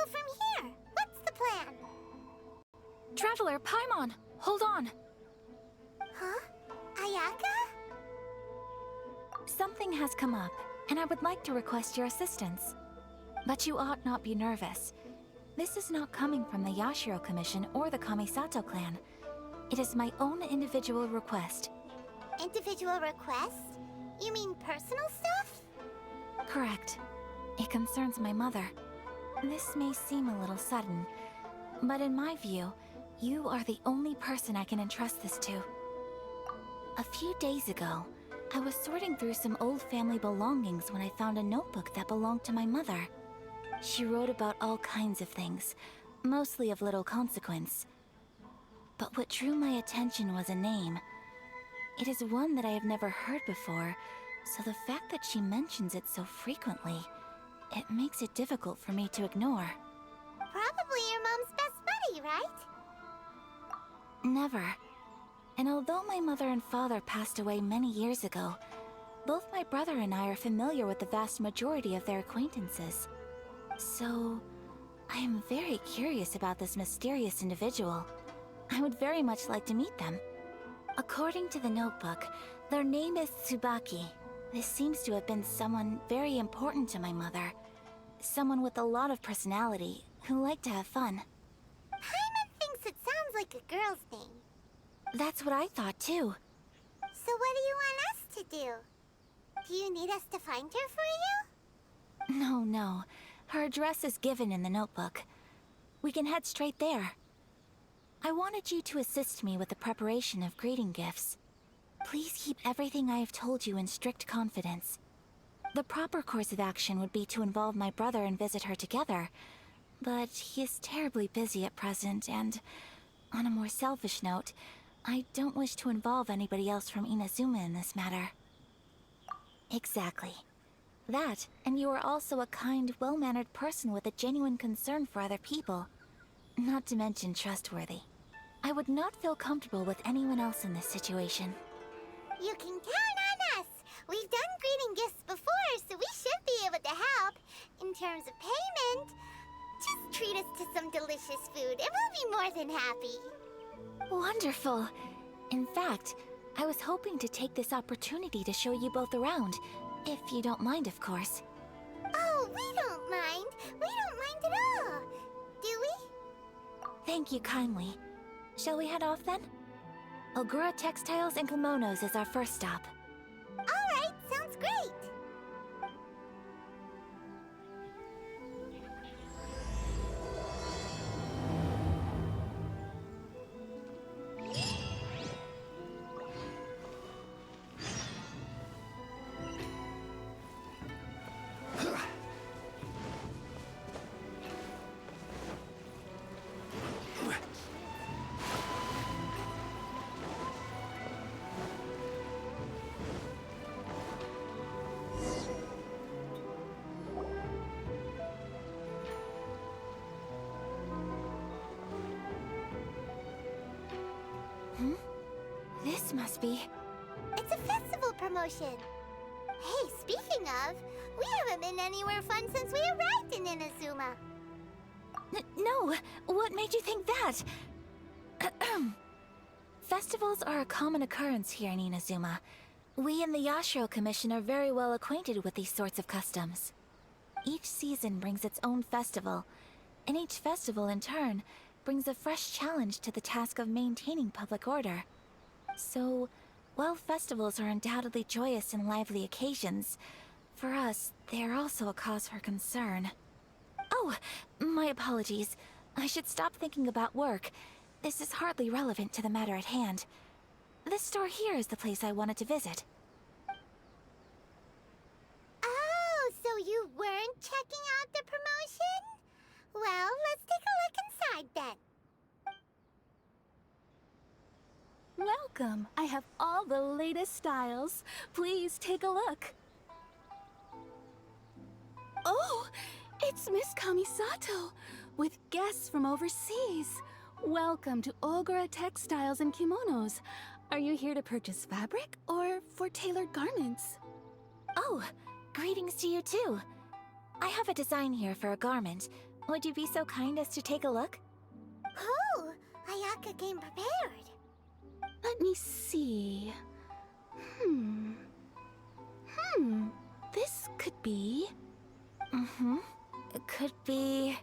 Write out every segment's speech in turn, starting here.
go from here? What's the plan? Traveler, Paimon, hold on! Huh? Ayaka? Something has come up, and I would like to request your assistance. But you ought not be nervous. This is not coming from the Yashiro Commission or the Kamisato clan. It is my own individual request. Individual request? You mean personal stuff? Correct. It concerns my mother. This may seem a little sudden, but in my view, you are the only person I can entrust this to. A few days ago, I was sorting through some old family belongings when I found a notebook that belonged to my mother. She wrote about all kinds of things, mostly of little consequence. But what drew my attention was a name. It is one that I have never heard before, so the fact that she mentions it so frequently, it makes it difficult for me to ignore. Probably your mom's best buddy, right? Never. And although my mother and father passed away many years ago, both my brother and I are familiar with the vast majority of their acquaintances. So, I am very curious about this mysterious individual. I would very much like to meet them. According to the notebook, their name is Tsubaki. This seems to have been someone very important to my mother. Someone with a lot of personality, who liked to have fun. Paimon thinks it sounds like a girl's name. That's what I thought too. So what do you want us to do? Do you need us to find her for you? No. Her address is given in the notebook. We can head straight there. I wanted you to assist me with the preparation of greeting gifts. Please keep everything I have told you in strict confidence. The proper course of action would be to involve my brother and visit her together, but he is terribly busy at present, and on a more selfish note, I don't wish to involve anybody else from Inazuma in this matter. Exactly. That, and you are also a kind, well-mannered person with a genuine concern for other people. Not to mention trustworthy. I would not feel comfortable with anyone else in this situation. You can count on us! We've done greeting gifts before, so we should be able to help. In terms of payment, just treat us to some delicious food and we'll be more than happy. Wonderful! In fact, I was hoping to take this opportunity to show you both around, if you don't mind, of course. Oh, we don't mind. We don't mind at all. Do we? Thank you kindly. Shall we head off then? Ogura Textiles and Kimonos is our first stop. All right, sounds great. This must be... It's a festival promotion. Hey, speaking of, we haven't been anywhere fun since we arrived in Inazuma. No! What made you think that? Festivals are a common occurrence here in Inazuma. We in the Yashiro Commission are very well acquainted with these sorts of customs. Each season brings its own festival, and each festival in turn brings a fresh challenge to the task of maintaining public order. So, while festivals are undoubtedly joyous and lively occasions, for us, they are also a cause for concern. Oh, my apologies. I should stop thinking about work. This is hardly relevant to the matter at hand. This store here is the place I wanted to visit. Oh, so you weren't checking out the promotion? Well, let's take a look inside then. Welcome! I have all the latest styles. Please take a look. Oh, it's Miss Kamisato, with guests from overseas. Welcome to Ogura Textiles and Kimonos. Are you here to purchase fabric or for tailored garments? Oh, greetings to you too. I have a design here for a garment, Would you be so kind as to take a look? Oh, Ayaka came prepared. Let me see. This could be... It could be...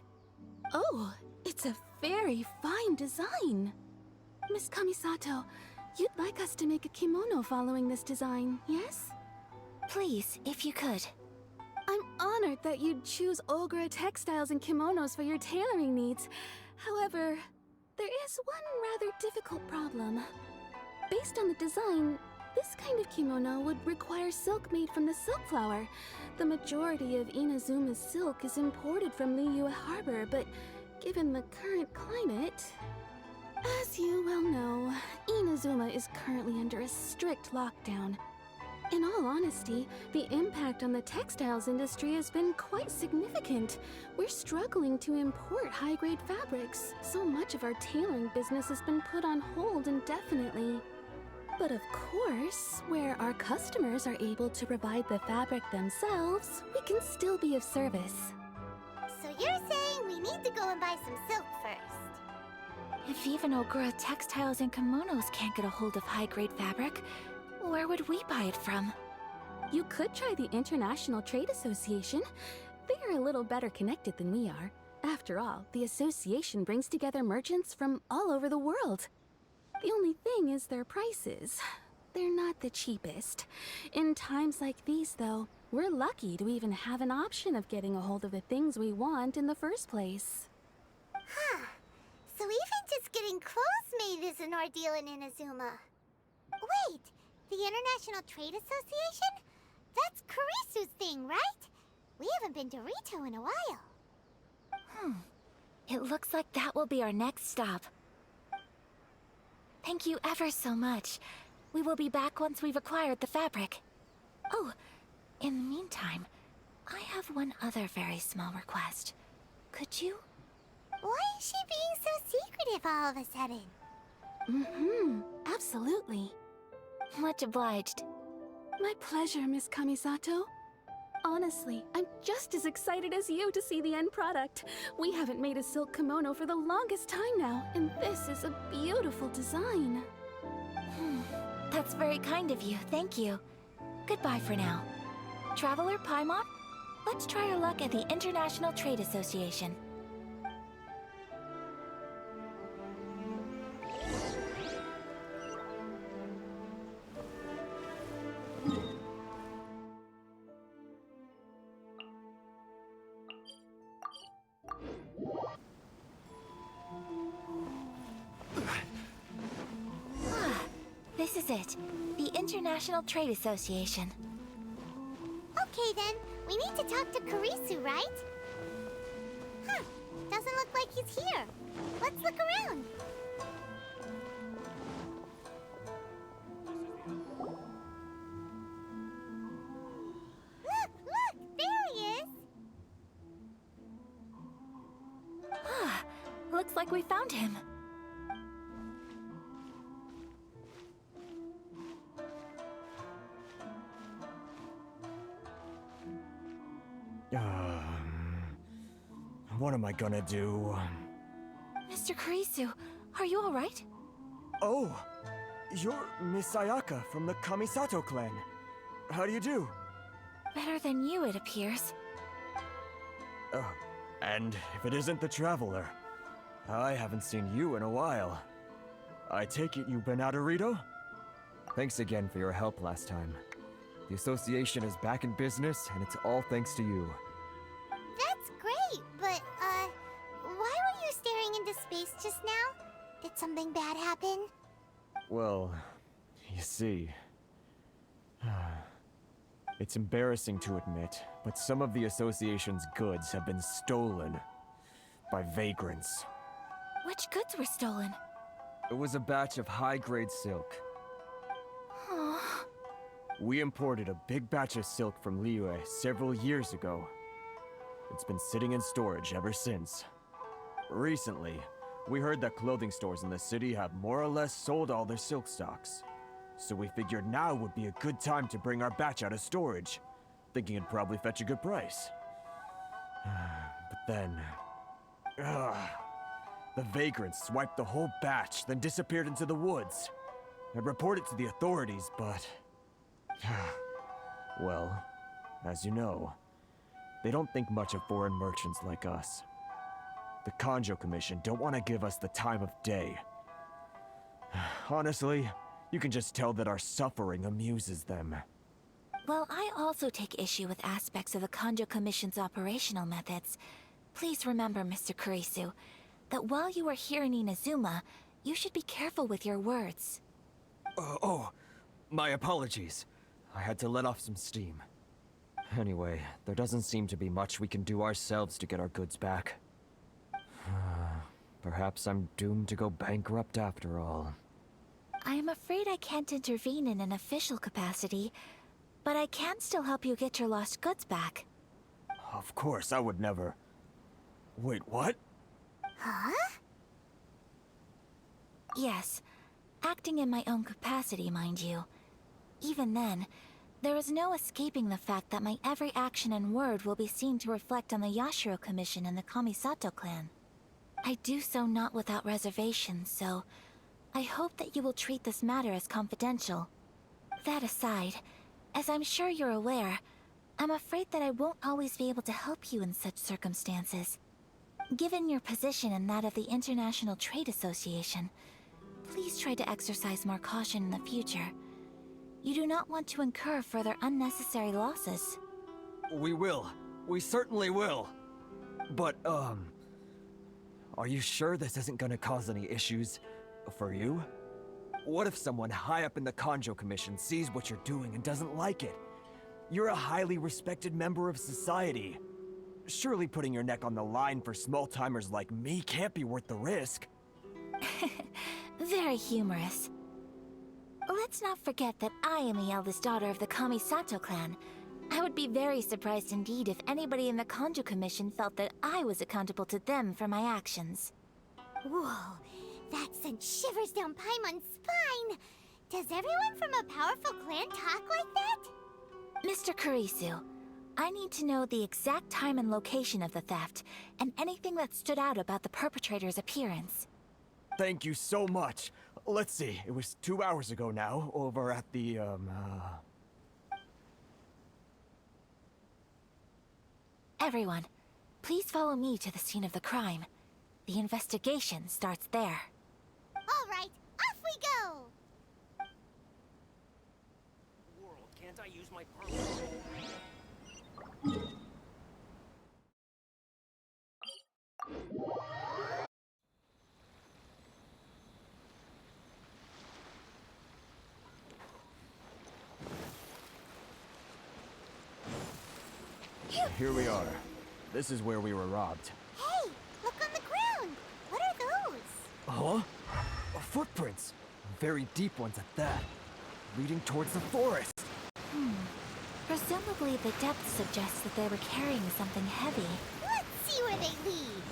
Oh, it's a very fine design. Miss Kamisato, you'd like us to make a kimono following this design, yes? Please, if you could. I'm honored that you'd choose Ogura textiles and kimonos for your tailoring needs. However, there is one rather difficult problem. Based on the design, this kind of kimono would require silk made from the silk flower. The majority of Inazuma's silk is imported from Liyue Harbor, but given the current climate... As you well know, Inazuma is currently under a strict lockdown. In all honesty, the impact on the textiles industry has been quite significant. We're struggling to import high-grade fabrics. So much of our tailoring business has been put on hold indefinitely. But of course, where our customers are able to provide the fabric themselves, we can still be of service. So you're saying we need to go and buy some silk first? If even Ogura textiles and kimonos can't get a hold of high-grade fabric, where would we buy it from? You could try the International Trade Association. They are a little better connected than we are. After all, the association brings together merchants from all over the world. The only thing is their prices. They're not the cheapest. In times like these, though, we're lucky to even have an option of getting a hold of the things we want in the first place. Huh. So even just getting clothes made is an ordeal in Inazuma. Wait, the International Trade Association? That's Kurisu's thing, right? We haven't been to Rito in a while. It looks like that will be our next stop. Thank you ever so much. We will be back once we've acquired the fabric. Oh, in the meantime, I have one other very small request. Could you? Why is she being so secretive all of a sudden? Absolutely. Much obliged. My pleasure, Miss Kamisato. Honestly, I'm just as excited as you to see the end product. We haven't made a silk kimono for the longest time now, and this is a beautiful design. That's very kind of you, thank you. Goodbye for now. Traveler Paimon, let's try our luck at the International Trade Association. This is it. The International Trade Association. Okay then, we need to talk to Kurisu, right? Huh, doesn't look like he's here. Let's look around. Look, there he is. Looks like we found him. What am I gonna do? Mr. Kurisu, are you alright? Oh, you're Miss Ayaka from the Kamisato clan. How do you do? Better than you, it appears. And if it isn't the Traveler, I haven't seen you in a while. I take it you've been out of Rito? Thanks again for your help last time. The association is back in business, and it's all thanks to you. That's great, but, why were you staring into space just now? Did something bad happen? Well, you see... It's embarrassing to admit, but some of the association's goods have been stolen by vagrants. Which goods were stolen? It was a batch of high-grade silk. Aww. We imported a big batch of silk from Liyue several years ago. It's been sitting in storage ever since. Recently, we heard that clothing stores in the city have more or less sold all their silk stocks. So we figured now would be a good time to bring our batch out of storage, thinking it'd probably fetch a good price. But then, Ugh. The vagrants swiped the whole batch, then disappeared into the woods. I reported to the authorities, but... well, as you know, they don't think much of foreign merchants like us. The Kanjo Commission don't want to give us the time of day. Honestly, you can just tell that our suffering amuses them. Well, I also take issue with aspects of the Kanjo Commission's operational methods. Please remember, Mr. Kurisu, that while you are here in Inazuma, you should be careful with your words. Oh, my apologies. I had to let off some steam. Anyway, there doesn't seem to be much we can do ourselves to get our goods back. Perhaps I'm doomed to go bankrupt after all. I am afraid I can't intervene in an official capacity, but I can still help you get your lost goods back. Of course, I would never... Wait, what? Huh? Yes, acting in my own capacity, mind you. Even then, there is no escaping the fact that my every action and word will be seen to reflect on the Yashiro Commission and the Kamisato clan. I do so not without reservations, so I hope that you will treat this matter as confidential. That aside, as I'm sure you're aware, I'm afraid that I won't always be able to help you in such circumstances. Given your position and that of the International Trade Association, please try to exercise more caution in the future. You do not want to incur further unnecessary losses. We will. We certainly will. But, are you sure this isn't gonna cause any issues for you? What if someone high up in the Kanjo Commission sees what you're doing and doesn't like it? You're a highly respected member of society. Surely putting your neck on the line for small-timers like me can't be worth the risk. Very humorous. Let's not forget that I am the eldest daughter of the Kamisato clan. I would be very surprised indeed if anybody in the Kanjo Commission felt that I was accountable to them for my actions. Whoa, that sent shivers down Paimon's spine. Does everyone from a powerful clan talk like that? Mr. Kurisu, I need to know the exact time and location of the theft, and anything that stood out about the perpetrator's appearance. Thank you so much. Let's see, it was 2 hours ago now, over at the, Everyone, please follow me to the scene of the crime. The investigation starts there. All right, off we go! World, can't I use my purse? Here we are. This is where we were robbed. Hey, look on the ground! What are those? Huh? Footprints. Very deep ones at that. Leading towards the forest. Presumably the depth suggests that they were carrying something heavy. Let's see where they lead.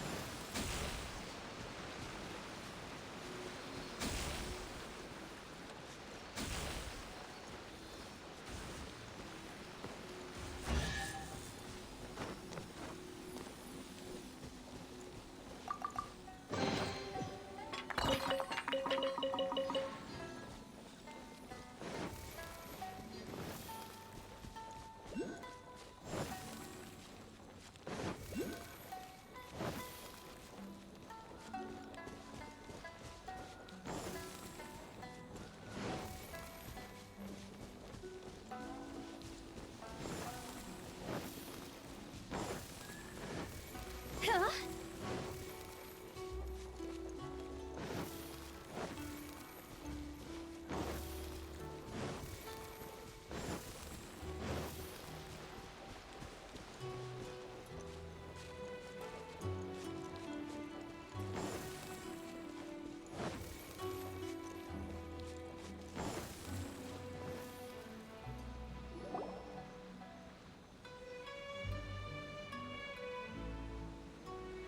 Huh?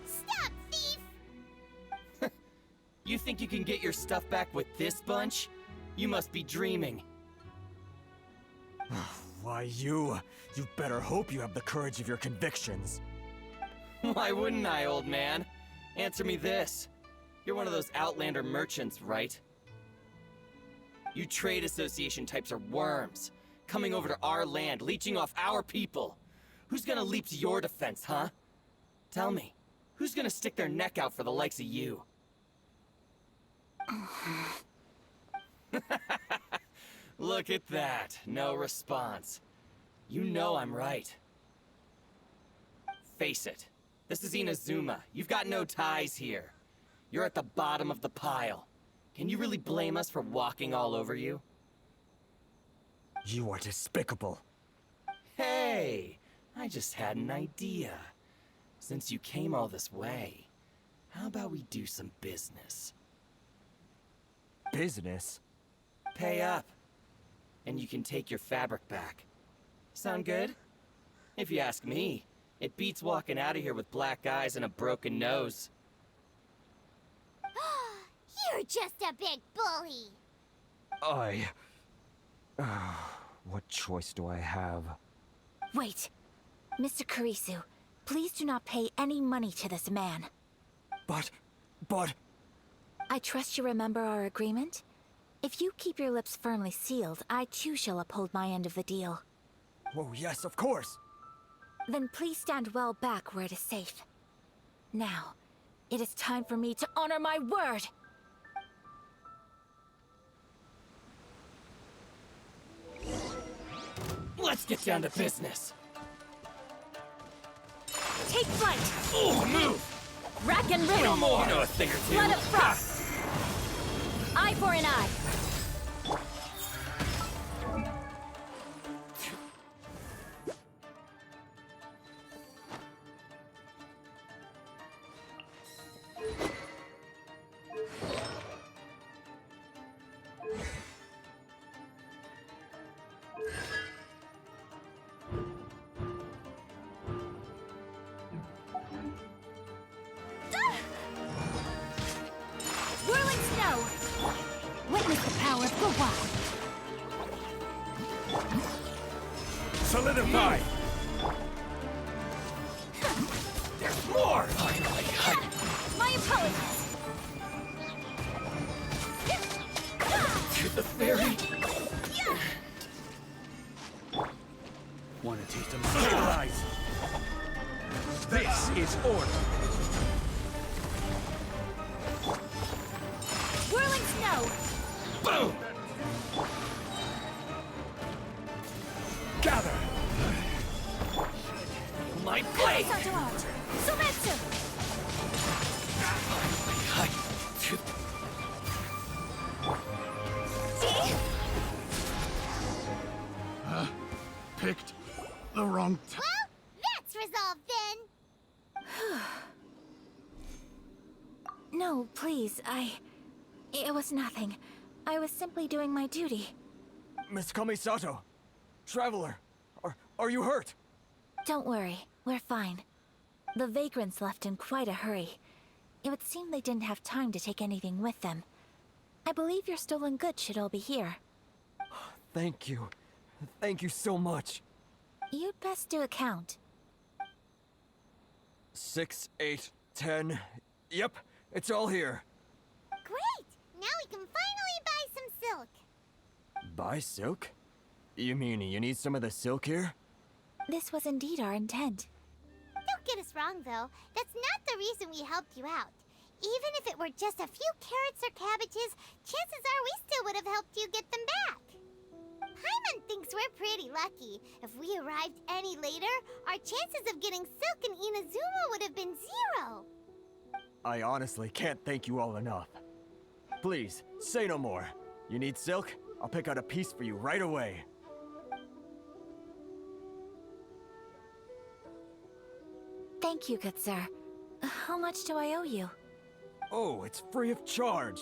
Stop, thief! You think you can get your stuff back with this bunch? You must be dreaming. Why, you better hope you have the courage of your convictions. Why wouldn't I, old man? Answer me this. You're one of those Outlander merchants, right? You trade association types are worms, coming over to our land, leeching off our people. Who's gonna leap to your defense, huh? Tell me, who's gonna stick their neck out for the likes of you? Look at that, no response. You know I'm right. Face it, this is Inazuma. You've got no ties here. You're at the bottom of the pile. Can you really blame us for walking all over you? You are despicable. Hey, I just had an idea. Since you came all this way, how about we do some business? Business? Pay up, and you can take your fabric back. Sound good? If you ask me, it beats walking out of here with black eyes and a broken nose. You're just a big bully. What choice do I have? Wait. Mr. Kurisu, please do not pay any money to this man. But... I trust you remember our agreement? If you keep your lips firmly sealed, I too shall uphold my end of the deal. Oh, yes, of course. Then please stand well back where it is safe. Now, it is time for me to honor my word! Let's get down to business. Take flight! Oh, move! Rack and No ruin! more! You know a thing or two. Blood of frost! Eye for an eye! Whirling snow! Witness the power of the wild! Solidify! There's more! My apologies! To the fairy! Want a taste of my stabilize? This is order. Whirling snow! Boom! Gather! My blade! Sato art! Sumetsu! Picked the wrong time. Well, that's resolved then. No, please, It was nothing. I was simply doing my duty. Miss Kamisato! Traveler! Are you hurt? Don't worry, we're fine. The vagrants left in quite a hurry. It would seem they didn't have time to take anything with them. I believe your stolen goods should all be here. Thank you. Thank you so much. You'd best do a count. 6, 8, 10... Yep, it's all here. Great! Now we can finally buy some silk. Buy silk? You mean you need some of the silk here? This was indeed our intent. Don't get us wrong, though. That's not the reason we helped you out. Even if it were just a few carrots or cabbages, chances are we still would have helped you get them back. Paimon thinks we're pretty lucky. If we arrived any later, our chances of getting silk in Inazuma would have been 0. I honestly can't thank you all enough. Please, say no more. You need silk? I'll pick out a piece for you right away. Thank you, good sir. How much do I owe you? Oh, it's free of charge.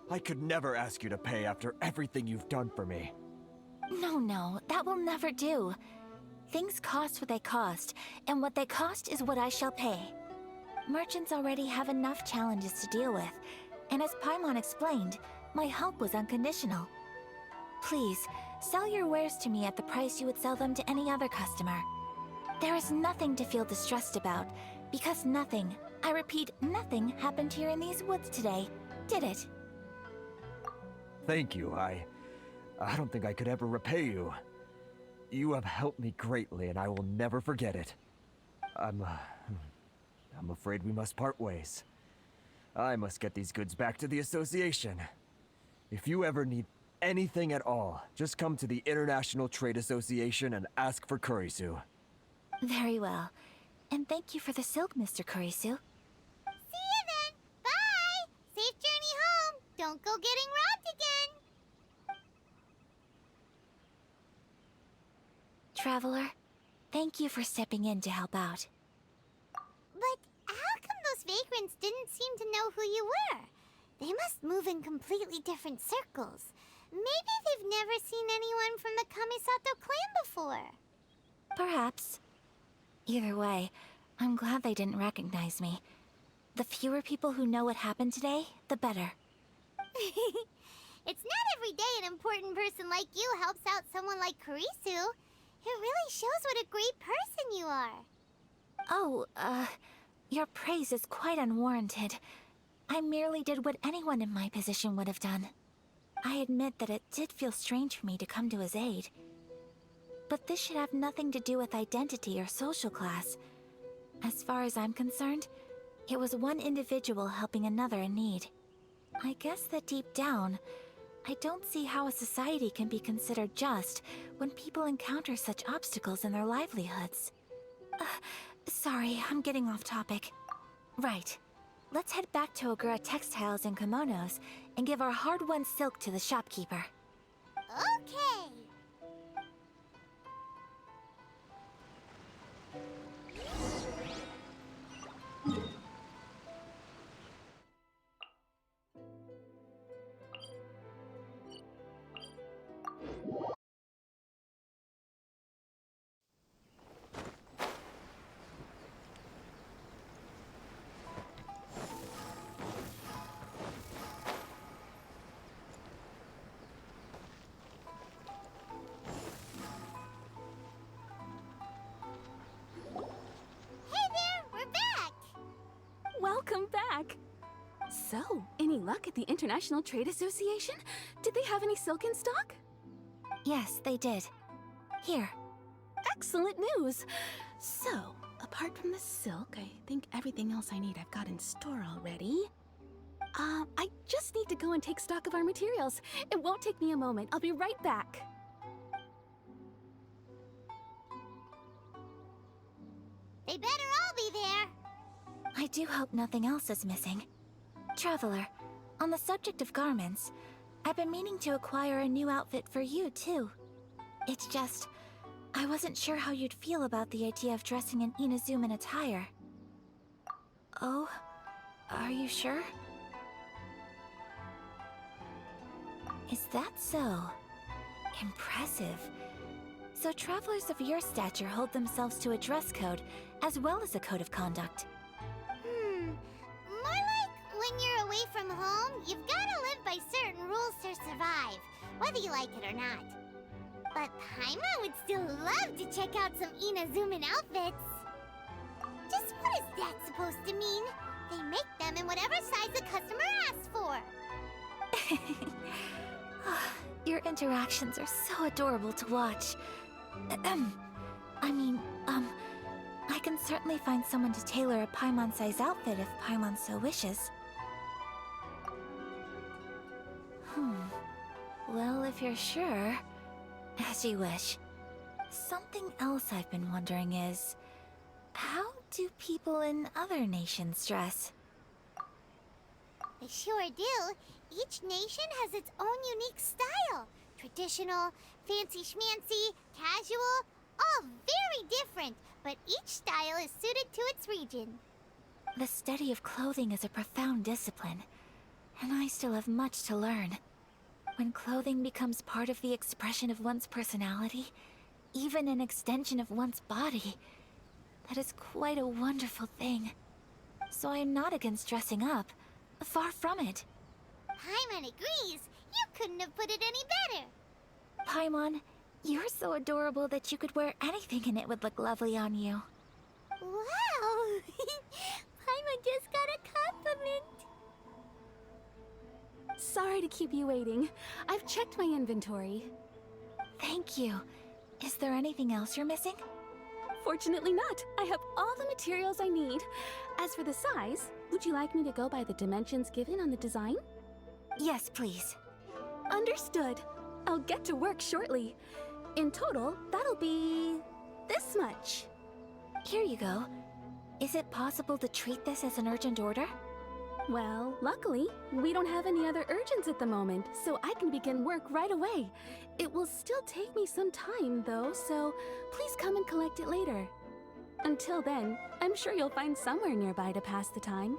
I could never ask you to pay after everything you've done for me. No, that will never do. Things cost what they cost, and what they cost is what I shall pay. Merchants already have enough challenges to deal with, and as Paimon explained, my help was unconditional. Please, sell your wares to me at the price you would sell them to any other customer. There is nothing to feel distressed about, because nothing, I repeat, nothing happened here in these woods today, did it? Thank you. I don't think I could ever repay you. You have helped me greatly, and I will never forget it. I'm afraid we must part ways. I must get these goods back to the association. If you ever need anything at all, just come to the International Trade Association and ask for Kurisu. Very well. And thank you for the silk, Mr. Kurisu. See you then. Bye. Safe journey home. Don't go getting robbed again. Traveler, thank you for stepping in to help out. But how come those vagrants didn't seem to know who you were? They must move in completely different circles. Maybe they've never seen anyone from the Kamisato clan before. Perhaps. Either way, I'm glad they didn't recognize me. The fewer people who know what happened today, the better. It's not every day an important person like you helps out someone like Kurisu. It really shows what a great person you are. Oh, your praise is quite unwarranted. I merely did what anyone in my position would have done. I admit that it did feel strange for me to come to his aid. But this should have nothing to do with identity or social class. As far as I'm concerned, it was one individual helping another in need. I guess that deep down, I don't see how a society can be considered just when people encounter such obstacles in their livelihoods. Sorry, I'm getting off topic. Right. Let's head back to Ogura Textiles and Kimonos and give our hard-won silk to the shopkeeper. Okay. Hey there, we're back. Welcome back! So, any luck at the International Trade Association? Did they have any silk in stock? Yes, they did. Here. Excellent news! So, apart from the silk, I think everything else I need I've got in store already. I just need to go and take stock of our materials. It won't take me a moment. I'll be right back. They better all be there. I do hope nothing else is missing. Traveler, on the subject of garments, I've been meaning to acquire a new outfit for you, too. It's just, I wasn't sure how you'd feel about the idea of dressing in Inazuman attire. Oh, are you sure? Is that so? Impressive. So travelers of your stature hold themselves to a dress code, as well as a code of conduct. More like when you're away from home, you've gotta live by certain rules to survive, whether you like it or not. But Paimon would still love to check out some Inazuman outfits. Just what is that supposed to mean? They make them in whatever size the customer asks for. Your interactions are so adorable to watch. I can certainly find someone to tailor a Paimon-size outfit if Paimon so wishes. Well, if you're sure, as you wish. Something else I've been wondering is, how do people in other nations dress? They sure do. Each nation has its own unique style. Traditional, fancy schmancy, casual, all very different, but each style is suited to its region. The study of clothing is a profound discipline, and I still have much to learn. When clothing becomes part of the expression of one's personality, even an extension of one's body, that is quite a wonderful thing. So I am not against dressing up. Far from it. Paimon agrees. You couldn't have put it any better. Paimon, you're so adorable that you could wear anything and it would look lovely on you. Wow! Paimon I just got a compliment. Sorry to keep you waiting. I've checked my inventory. Thank you. Is there anything else you're missing? Fortunately not. I have all the materials I need. As for the size, would you like me to go by the dimensions given on the design? Yes, please. Understood. I'll get to work shortly. In total, that'll be this much. Here you go. Is it possible to treat this as an urgent order? Well, luckily, we don't have any other urgents at the moment, so I can begin work right away. It will still take me some time, though, so please come and collect it later. Until then, I'm sure you'll find somewhere nearby to pass the time.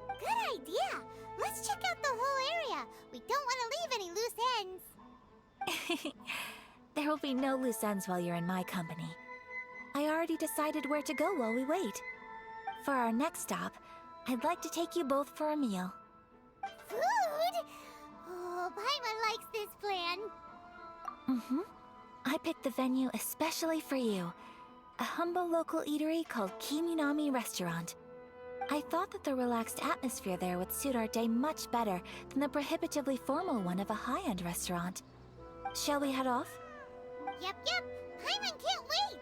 Good idea. Let's check out the whole area. We don't want to leave any loose ends. There will be no loose ends while you're in my company. I already decided where to go while we wait. For our next stop, I'd like to take you both for a meal. Food? Oh, Paimon likes this plan. I picked the venue especially for you. A humble local eatery called Kiminami Restaurant. I thought that the relaxed atmosphere there would suit our day much better than the prohibitively formal one of a high-end restaurant. Shall we head off? Yep. Paimon can't wait.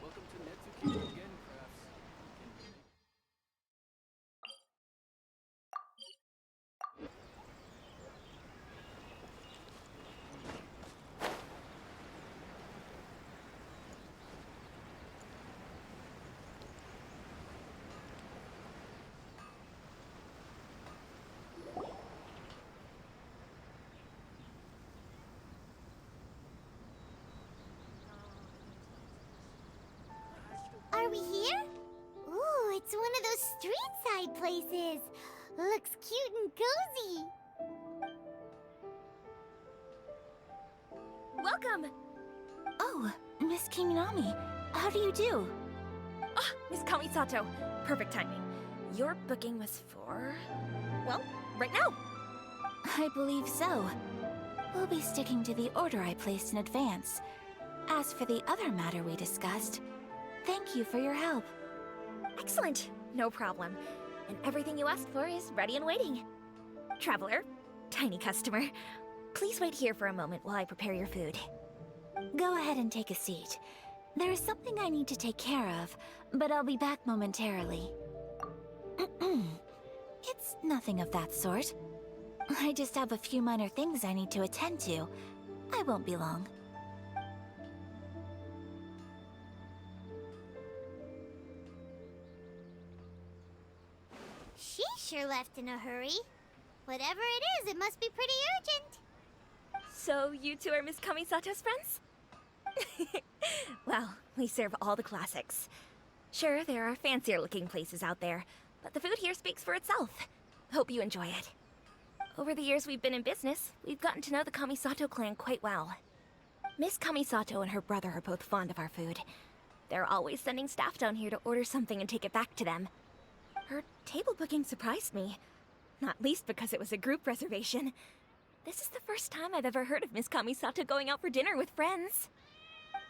Welcome to Netsuki again, Crafts. Are we here? Ooh, it's one of those street-side places. Looks cute and cozy. Welcome! Oh, Miss Kiminami, how do you do? Ah, Miss Kamisato. Perfect timing. Your booking was for... well, right now. I believe so. We'll be sticking to the order I placed in advance. As for the other matter we discussed, thank you for your help. Excellent. No problem. And everything you asked for is ready and waiting. Traveler, tiny customer, please wait here for a moment while I prepare your food. Go ahead and take a seat. There is something I need to take care of, but I'll be back momentarily. It's nothing of that sort. I just have a few minor things I need to attend to. I won't be long. She sure left in a hurry. Whatever it is, it must be pretty urgent. So you two are Miss Kamisato's friends? Well, we serve all the classics. Sure, there are fancier looking places out there, but the food here speaks for itself. Hope you enjoy it. Over the years we've been in business, we've gotten to know the Kamisato clan quite well. Miss Kamisato and her brother are both fond of our food. They're always sending staff down here to order something and take it back to them. Her table booking surprised me, not least because it was a group reservation. This is the first time I've ever heard of Miss Kamisato going out for dinner with friends.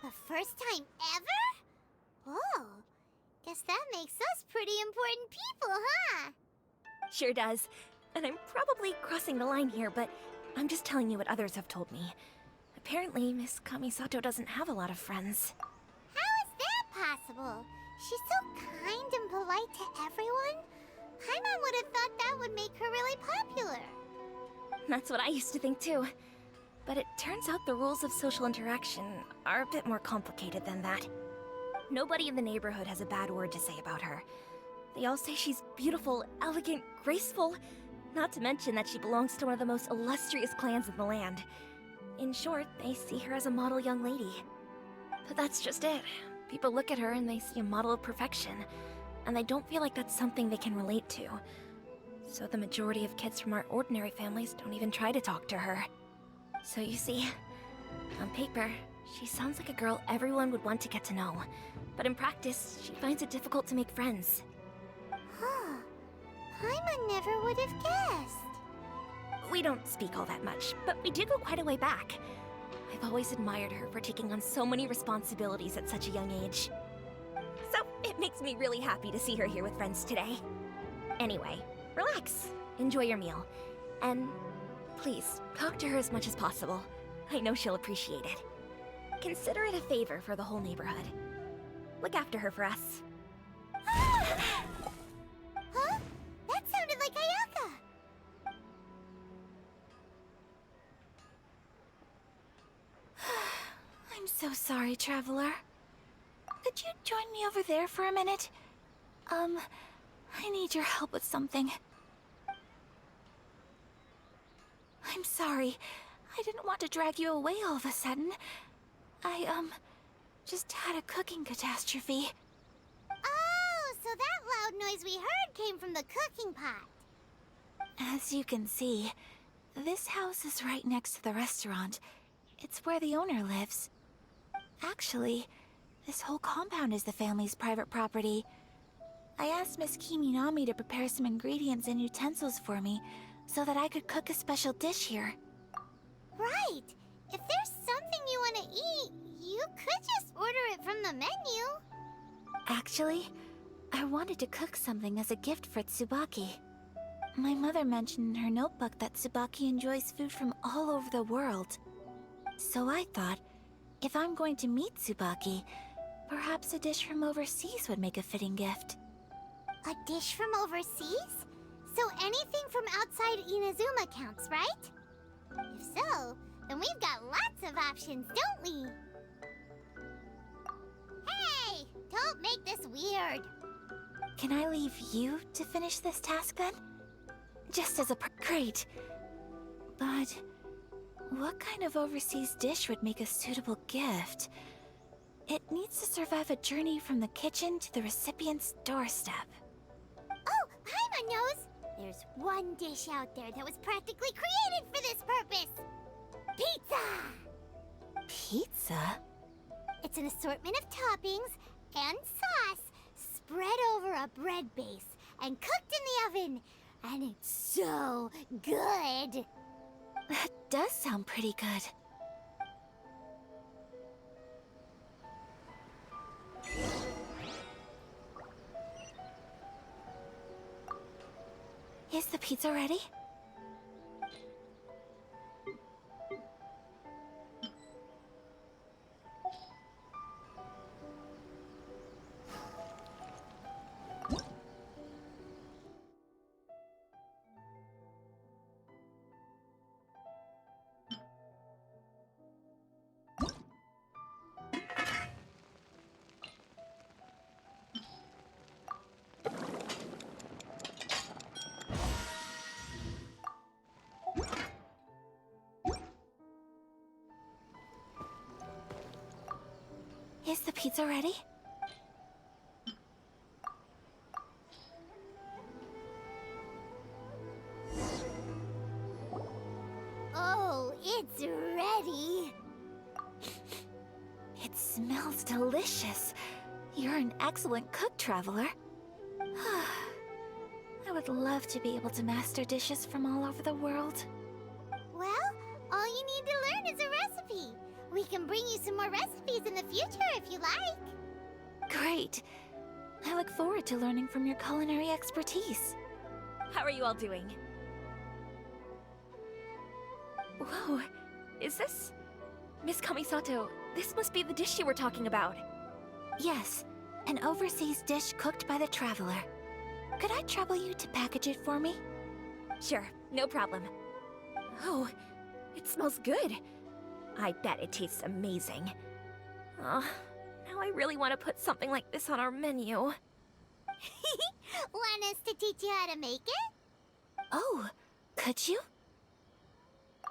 The first time ever? Oh, guess that makes us pretty important people, huh? Sure does. And I'm probably crossing the line here, but I'm just telling you what others have told me. Apparently, Miss Kamisato doesn't have a lot of friends. How is that possible? She's so kind and polite to everyone. Paimon would have thought that would make her really popular. That's what I used to think too. But it turns out the rules of social interaction are a bit more complicated than that. Nobody in the neighborhood has a bad word to say about her. They all say she's beautiful, elegant, graceful, not to mention that she belongs to one of the most illustrious clans in the land. In short, they see her as a model young lady. But that's just it. People look at her and they see a model of perfection, and they don't feel like that's something they can relate to. So the majority of kids from our ordinary families don't even try to talk to her. So you see, on paper, she sounds like a girl everyone would want to get to know. But in practice, she finds it difficult to make friends. Huh. Paimon never would have guessed. We don't speak all that much, but we do go quite a way back. I've always admired her for taking on so many responsibilities at such a young age. So, it makes me really happy to see her here with friends today. Anyway, relax, enjoy your meal, and please, talk to her as much as possible. I know she'll appreciate it. Consider it a favor for the whole neighborhood. Look after her for us. Huh? That sounded like Ayaka! I'm so sorry, Traveler. Could you join me over there for a minute? I need your help with something. I'm sorry. I didn't want to drag you away all of a sudden. I, just had a cooking catastrophe. Oh, so that loud noise we heard came from the cooking pot. As you can see, this house is right next to the restaurant. It's where the owner lives. Actually, this whole compound is the family's private property. I asked Miss Kiminami to prepare some ingredients and utensils for me, so that I could cook a special dish here. Right. If there's something you want to eat, you could just order it from the menu. Actually, I wanted to cook something as a gift for Tsubaki. My mother mentioned in her notebook that Tsubaki enjoys food from all over the world. So I thought, if I'm going to meet Tsubaki, perhaps a dish from overseas would make a fitting gift. A dish from overseas? So anything from outside Inazuma counts, right? If so, then we've got lots of options, don't we? Hey! Don't make this weird. Can I leave you to finish this task then? Just as a great. But what kind of overseas dish would make a suitable gift? It needs to survive a journey from the kitchen to the recipient's doorstep. Oh, Paimon knows! There's one dish out there that was practically created for this purpose! Pizza! Pizza? It's an assortment of toppings and sauce spread over a bread base and cooked in the oven. And it's so good! That does sound pretty good. Is the pizza ready? Is the pizza ready? Oh, it's ready! It smells delicious. You're an excellent cook, Traveler. I would love to be able to master dishes from all over the world. Well, all you need to learn is a recipe. We can bring you some more recipes in the future if you like. Great. I look forward to learning from your culinary expertise. How are you all doing? Whoa, is this... Miss Kamisato, this must be the dish you were talking about. Yes, an overseas dish cooked by the Traveler. Could I trouble you to package it for me? Sure, no problem. Oh, it smells good. I bet it tastes amazing. Now I really want to put something like this on our menu. Want us to teach you how to make it? Oh, could you?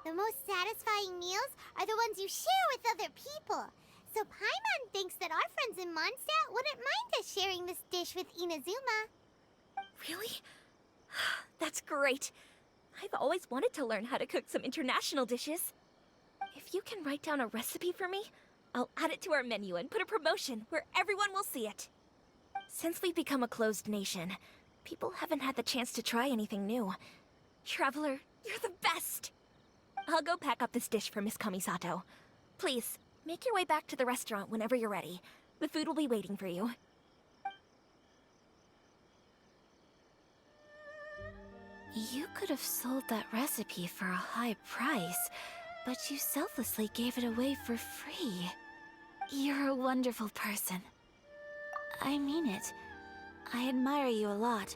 The most satisfying meals are the ones you share with other people. So Paimon thinks that our friends in Mondstadt wouldn't mind us sharing this dish with Inazuma. Really? That's great. I've always wanted to learn how to cook some international dishes. If you can write down a recipe for me, I'll add it to our menu and put a promotion where everyone will see it. Since we've become a closed nation, people haven't had the chance to try anything new. Traveler, You're the best! I'll go pack up this dish for Miss Kamisato. Please, make your way back to the restaurant whenever you're ready. The food will be waiting for you. You could have sold that recipe for a high price, but you selflessly gave it away for free. You're a wonderful person. I mean it. I admire you a lot,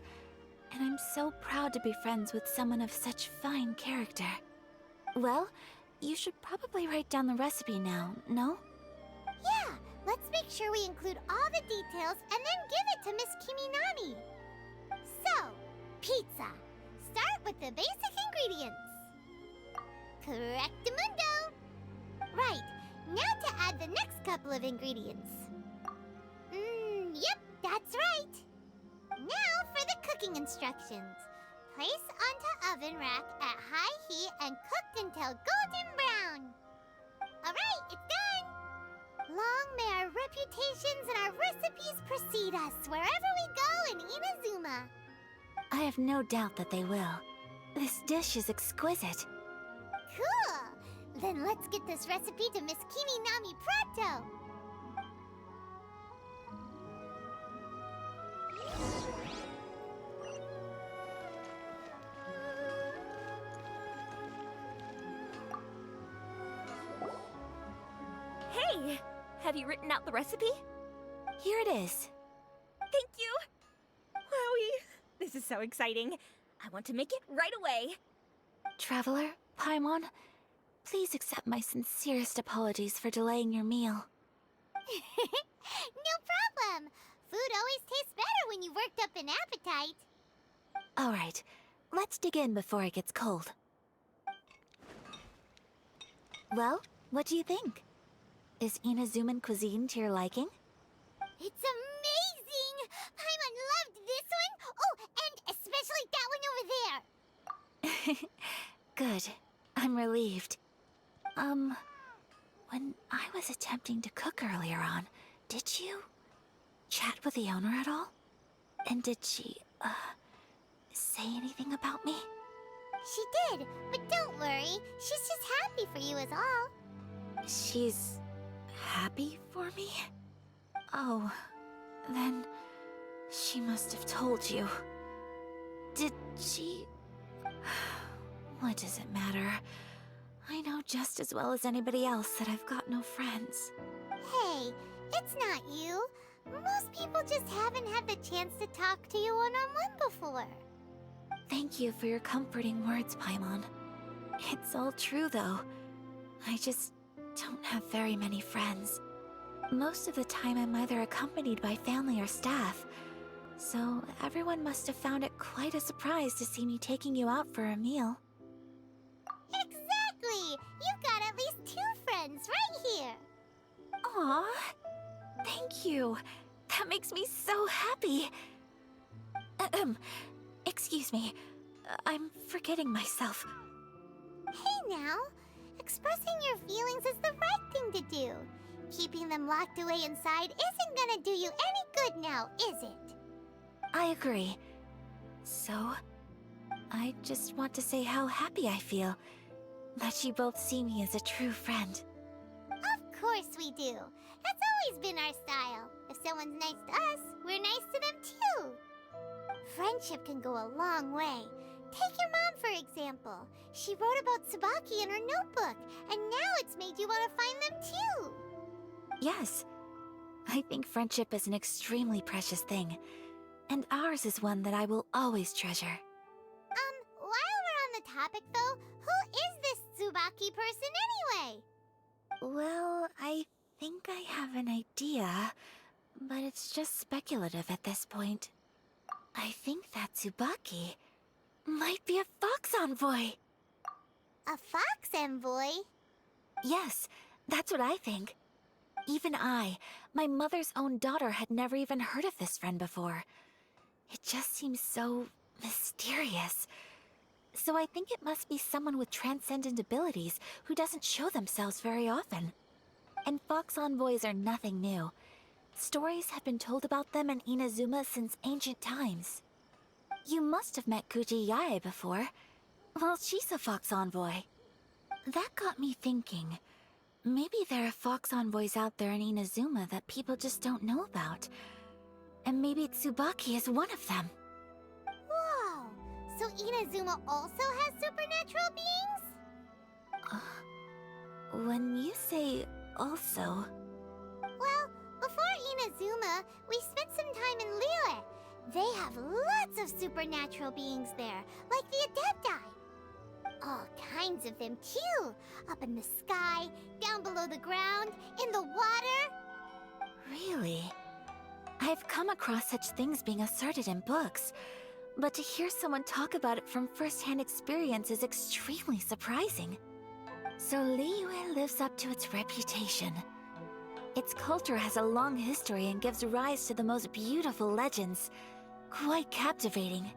and I'm so proud to be friends with someone of such fine character. Well, you should probably write down the recipe now, no? Yeah, let's make sure we include all the details and then give it to Miss Kiminami. So, pizza. Start with the basic ingredients. Correctamundo. Right, now to add the next couple of ingredients. Yep, that's right. Now for the cooking instructions. Place onto oven rack at high heat and cooked until golden brown. Alright, it's done! Long may our reputations and our recipes precede us wherever we go in Inazuma. I have no doubt that they will. This dish is exquisite. Cool! Then let's get this recipe to Miss Kiminami pronto! Hey! Have you written out the recipe? Here it is. Thank you! Wowie! This is so exciting. I want to make it right away. Traveler, Paimon, please accept my sincerest apologies for delaying your meal. No problem! Food always tastes better when you've worked up an appetite. All right, let's dig in before it gets cold. Well, what do you think? Is Inazuman cuisine to your liking? It's amazing! Paimon loved this one! Oh, and especially that one over there! Good. I'm relieved. When I was attempting to cook earlier on, did you chat with the owner at all? And did she, say anything about me? She did, but don't worry. She's just happy for you is all. She's happy for me? Oh, then she must have told you. Did she? What does it matter? I know just as well as anybody else that I've got no friends. Hey, it's not you. Most people just haven't had the chance to talk to you one-on-one before. Thank you for your comforting words, Paimon. It's all true, though. I just don't have very many friends. Most of the time I'm either accompanied by family or staff, so everyone must have found it quite a surprise to see me taking you out for a meal. Exactly! You've got at least 2 friends right here. Aw, thank you. That makes me so happy. Excuse me. I'm forgetting myself. Hey now, expressing your feelings is the right thing to do. Keeping them locked away inside isn't gonna do you any good now, is it? I agree. So, I just want to say how happy I feel that you both see me as a true friend. Of course we do. That's always been our style. If someone's nice to us, we're nice to them too. Friendship can go a long way. Take your mom, for example. She wrote about Tsubaki in her notebook, and now it's made you want to find them too. Yes, I think friendship is an extremely precious thing, and ours is one that I will always treasure. While we're on the topic though, who is this Tsubaki person anyway? Well, I think I have an idea, but it's just speculative at this point. I think that Tsubaki might be a fox envoy. A fox envoy? Yes, that's what I think. Even I, my mother's own daughter, had never even heard of this friend before. It just seems so mysterious. So I think it must be someone with transcendent abilities who doesn't show themselves very often. And fox envoys are nothing new. Stories have been told about them in Inazuma since ancient times. You must have met Kuji Yae before. Well, she's a Fox Envoy. That got me thinking. Maybe there are Fox Envoys out there in Inazuma that people just don't know about. And maybe Tsubaki is one of them. Whoa! So Inazuma also has supernatural beings? When you say also... Well, before Inazuma, we spent some time in Liyue. They have lots of supernatural beings there, like the Adepti. All kinds of them too. Up in the sky, down below the ground, in the water. Really? I've come across such things being asserted in books, but to hear someone talk about it from first-hand experience is extremely surprising. So Liyue lives up to its reputation. Its culture has a long history and gives rise to the most beautiful legends. Quite captivating.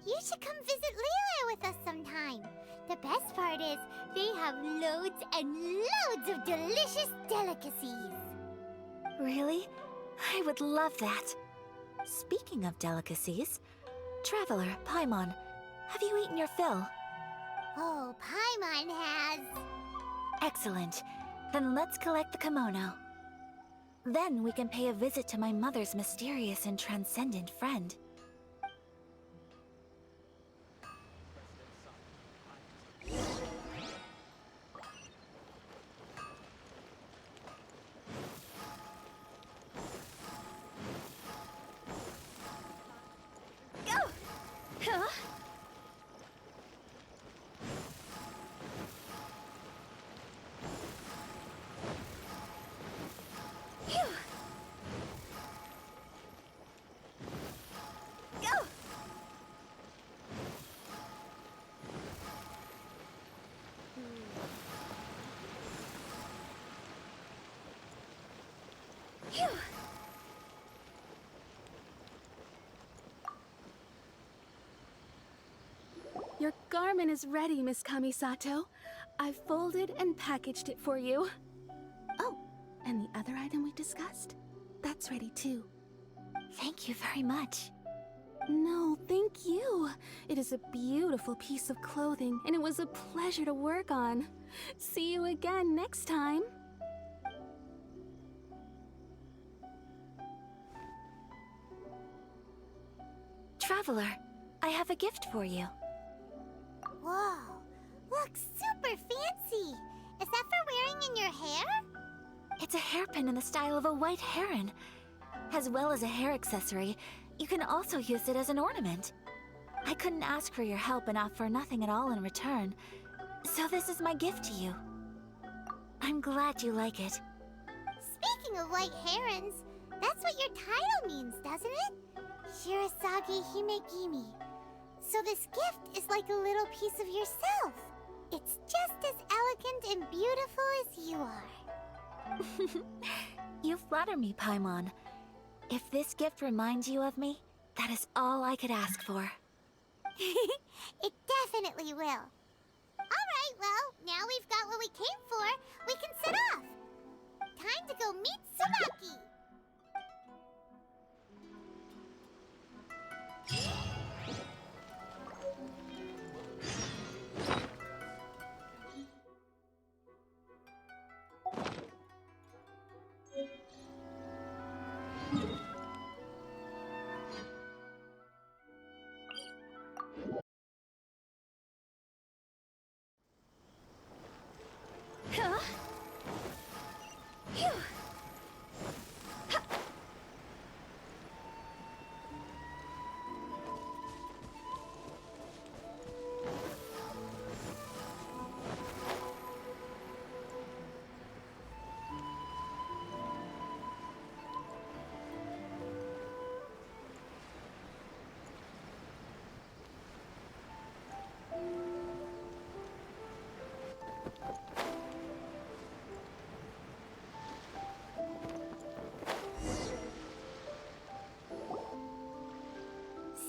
You should come visit Liyue with us sometime. The best part is, they have loads and loads of delicious delicacies. Really? I would love that. Speaking of delicacies, Traveler, Paimon, have you eaten your fill? Oh, Paimon has. Excellent. Then let's collect the kimono. Then we can pay a visit to my mother's mysterious and transcendent friend. Your garment is ready, Miss Kamisato. I've folded and packaged it for you. Oh, and the other item we discussed? That's ready too. Thank you very much. No, thank you. It is a beautiful piece of clothing, and it was a pleasure to work on. See you again next time. Traveler, I have a gift for you. Whoa, looks super fancy. Is that for wearing in your hair? It's a hairpin in the style of a white heron. As well as a hair accessory, you can also use it as an ornament. I couldn't ask for your help and offer nothing at all in return, so this is my gift to you. I'm glad you like it. Speaking of white herons, that's what your title means, doesn't it? Shirasagi Himegimi. So this gift is like a little piece of yourself. It's just as elegant and beautiful as you are. You flatter me, Paimon. If this gift reminds you of me, that is all I could ask for. It definitely will. Alright, well, now we've got what we came for. We can set off. Time to go meet Tsubaki.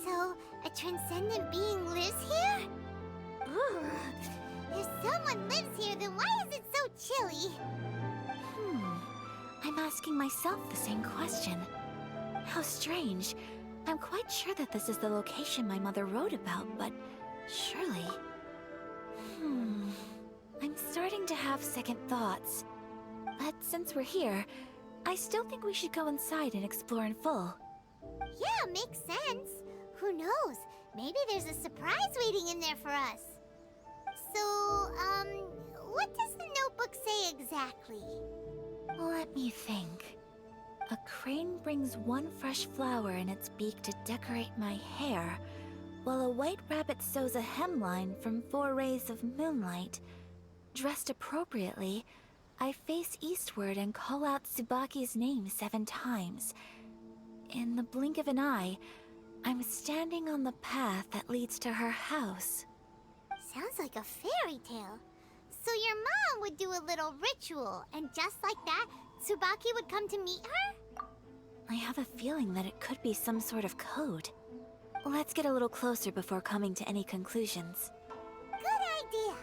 So, a transcendent being lives here? Ugh. If someone lives here, then why is it so chilly? I'm asking myself the same question. How strange. I'm quite sure that this is the location my mother wrote about, but surely... I'm starting to have second thoughts. But since we're here, I still think we should go inside and explore in full. Yeah, makes sense. Who knows? Maybe there's a surprise waiting in there for us. So, what does the notebook say exactly? Let me think. A crane brings one fresh flower in its beak to decorate my hair, while a white rabbit sews a hemline from 4 rays of moonlight. Dressed appropriately, I face eastward and call out Tsubaki's name 7 times. In the blink of an eye, I'm standing on the path that leads to her house. Sounds like a fairy tale. So your mom would do a little ritual, and just like that, Tsubaki would come to meet her? I have a feeling that it could be some sort of code. Let's get a little closer before coming to any conclusions. Good idea.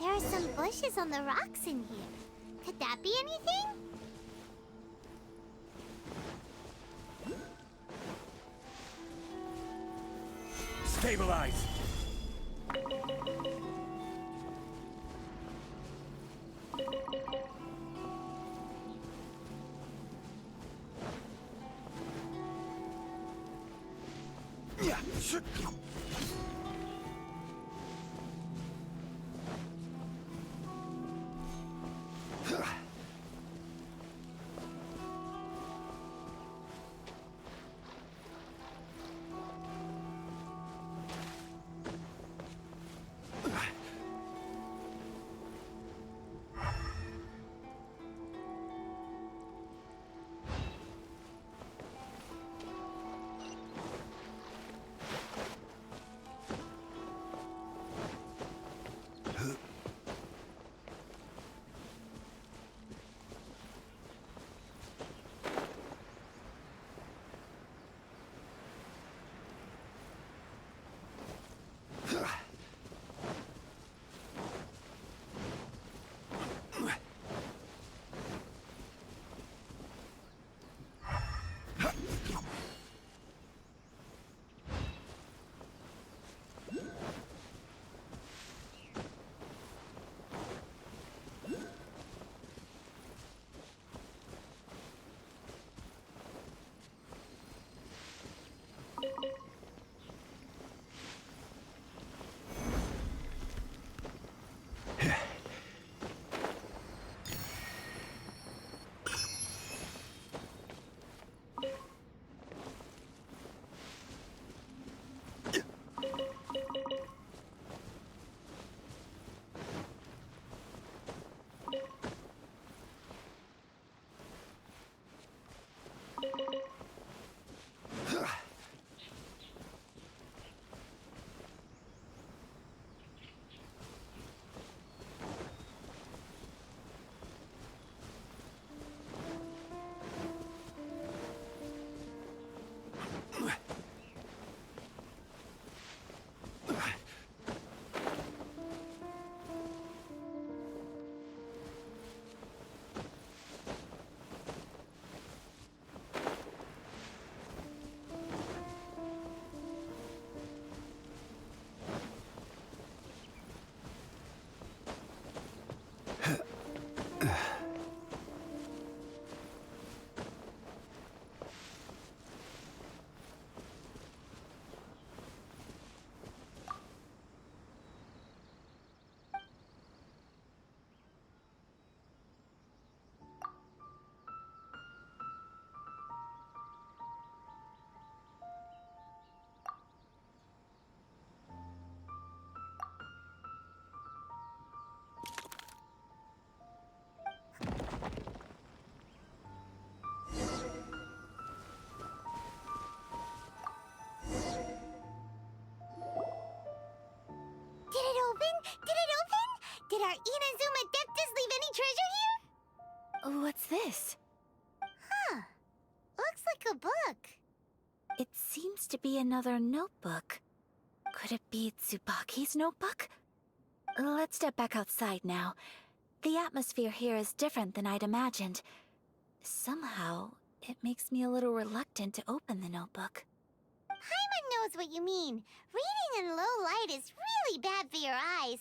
There are some bushes on the rocks in here. Could that be anything? Stabilize! Yeah, sure. our Inazuma Adeptus leave any treasure here? What's this? Huh. Looks like a book. It seems to be another notebook. Could it be Tsubaki's notebook? Let's step back outside now. The atmosphere here is different than I'd imagined. Somehow, it makes me a little reluctant to open the notebook. Paimon knows what you mean. Reading in low light is really bad for your eyes.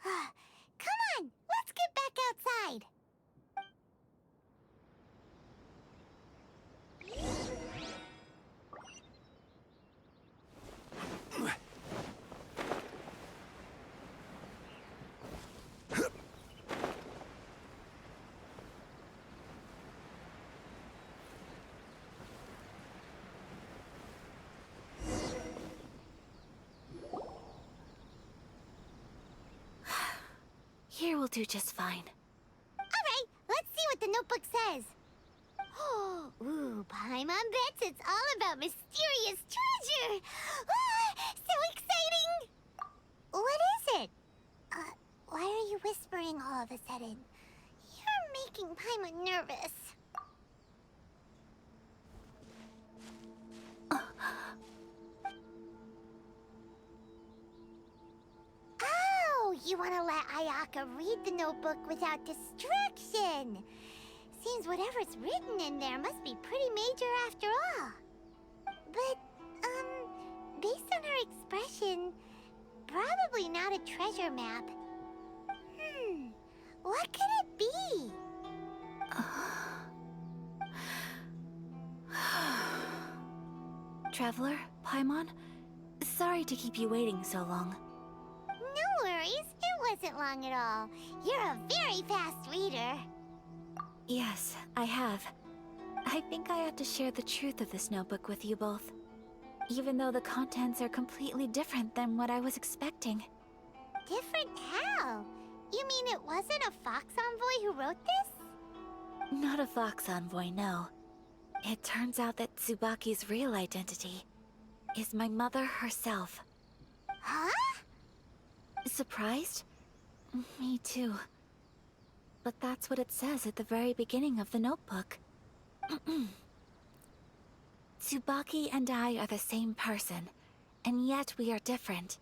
Come on, let's get back outside. Here will do just fine. Alright, let's see what the notebook says. Ooh, Paimon bets it's all about mysterious treasure. So exciting! What is it? Why are you whispering all of a sudden? You're making Paimon nervous. Oh, you want to let Ayaka read the notebook without distraction. Seems whatever's written in there must be pretty major after all. But, based on her expression, probably not a treasure map. What could it be? Traveler, Paimon, sorry to keep you waiting so long. No worries, it wasn't long at all. You're a very fast reader. Yes, I have. I think I have to share the truth of this notebook with you both. Even though the contents are completely different than what I was expecting. Different how? You mean it wasn't a Fox Envoy who wrote this? Not a Fox Envoy, no. It turns out that Tsubaki's real identity is my mother herself. Huh? Surprised? Me too. But that's what it says at the very beginning of the notebook. Tsubaki and I are the same person, and yet we are different.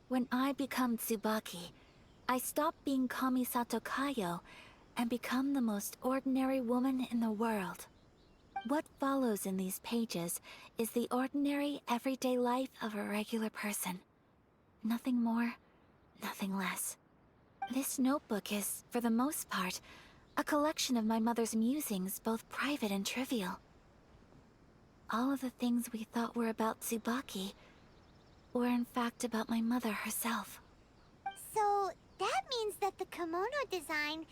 When I become Tsubaki, I stop being Kamisato Kayo and become the most ordinary woman in the world. What follows in these pages is the ordinary, everyday life of a regular person. Nothing more, nothing less. This notebook is, for the most part, a collection of my mother's musings, both private and trivial. All of the things we thought were about Tsubaki were in fact about my mother herself. So, that means that the kimono design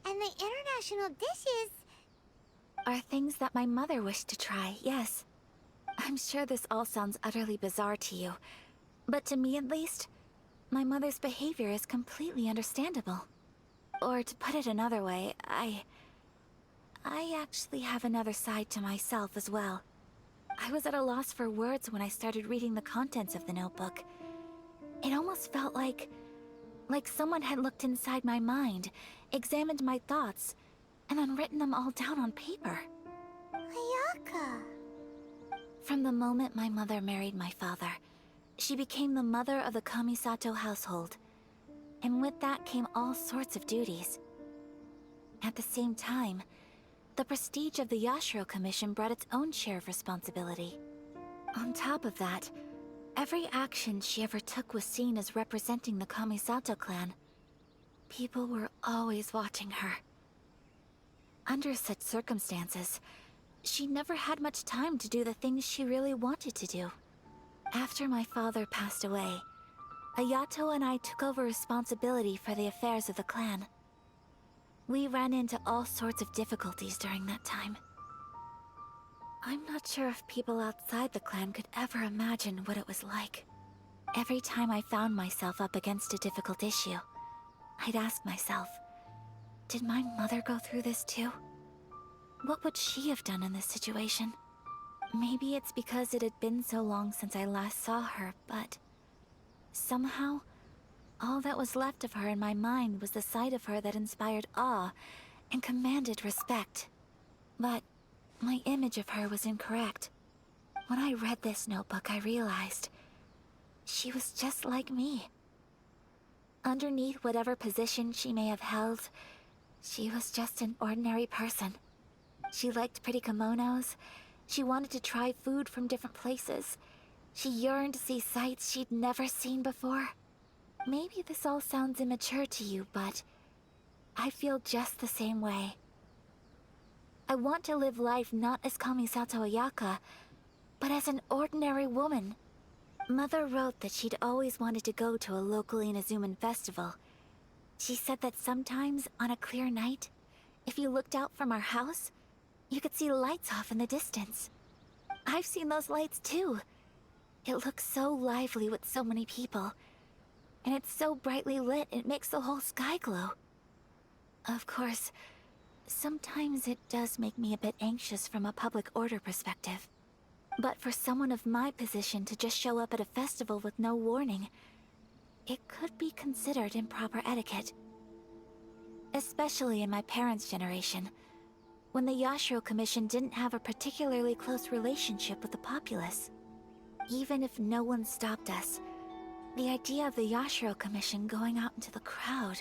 and the international dishes... Are things that my mother wished to try, yes. I'm sure this all sounds utterly bizarre to you, but to me at least, my mother's behavior is completely understandable. Or to put it another way, I actually have another side to myself as well. I was at a loss for words when I started reading the contents of the notebook. It almost felt like someone had looked inside my mind, examined my thoughts, and then written them all down on paper. Ayaka... From the moment my mother married my father, she became the mother of the Kamisato household. And with that came all sorts of duties. At the same time, the prestige of the Yashiro Commission brought its own share of responsibility. On top of that, every action she ever took was seen as representing the Kamisato clan. People were always watching her. Under such circumstances, she never had much time to do the things she really wanted to do. After my father passed away, Ayato and I took over responsibility for the affairs of the clan. We ran into all sorts of difficulties during that time. I'm not sure if people outside the clan could ever imagine what it was like. Every time I found myself up against a difficult issue, I'd ask myself, did my mother go through this too? What would she have done in this situation? Maybe it's because it had been so long since I last saw her, but somehow, All that was left of her in my mind was the sight of her that inspired awe and commanded respect. But my image of her was incorrect. When I read this notebook, I realized she was just like me. Underneath whatever position she may have held, she was just an ordinary person. She liked pretty kimonos. She wanted to try food from different places. She yearned to see sights she'd never seen before. Maybe this all sounds immature to you, but I feel just the same way. I want to live life not as Kamisato Ayaka, but as an ordinary woman. Mother wrote that she'd always wanted to go to a local Inazuman festival. She said that sometimes, on a clear night, if you looked out from our house, you could see lights off in the distance. I've seen those lights too. It looks so lively with so many people. And it's so brightly lit, it makes the whole sky glow. Of course, sometimes it does make me a bit anxious from a public order perspective. But for someone of my position to just show up at a festival with no warning, it could be considered improper etiquette. Especially in my parents' generation, when the Yashiro Commission didn't have a particularly close relationship with the populace. Even if no one stopped us, the idea of the Yashiro Commission going out into the crowd,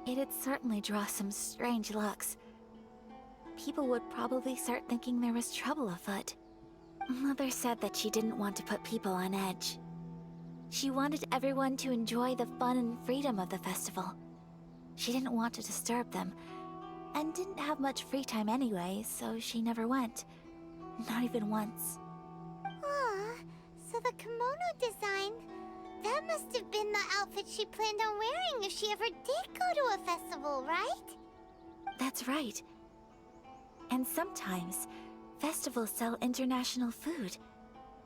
it'd certainly draw some strange looks. People would probably start thinking there was trouble afoot. Mother said that she didn't want to put people on edge. She wanted everyone to enjoy the fun and freedom of the festival. She didn't want to disturb them, and didn't have much free time anyway, so she never went. Not even once. Aw, so the kimono design, that must have been the outfit she planned on wearing if she ever did go to a festival, right? That's right. And sometimes, festivals sell international food.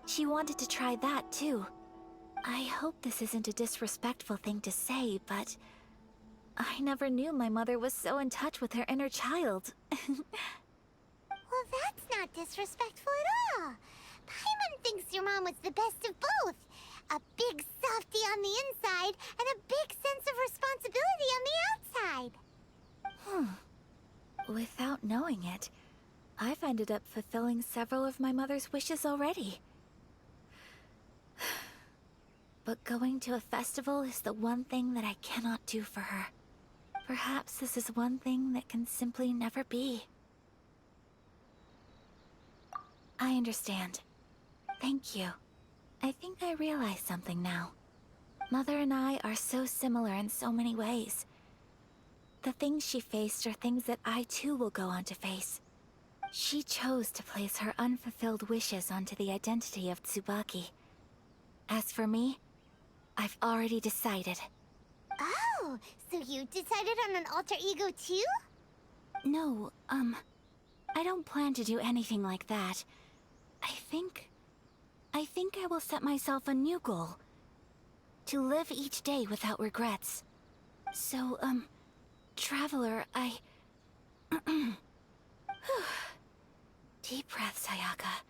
She wanted to try that too. I hope this isn't a disrespectful thing to say, but I never knew my mother was so in touch with her inner child. Well, that's not disrespectful at all. Paimon thinks your mom was the best of both. A big softie on the inside and a big sense of responsibility on the outside. Without knowing it, I've ended up fulfilling several of my mother's wishes already. But going to a festival is the one thing that I cannot do for her. Perhaps this is one thing that can simply never be. I understand. Thank you. I think I realize something now. Mother and I are so similar in so many ways. The things she faced are things that I too will go on to face. She chose to place her unfulfilled wishes onto the identity of Tsubaki. As for me, I've already decided. Oh, so you decided on an alter ego too? No, I don't plan to do anything like that. I think I will set myself a new goal. To live each day without regrets. So, Traveler, Deep breaths, Ayaka.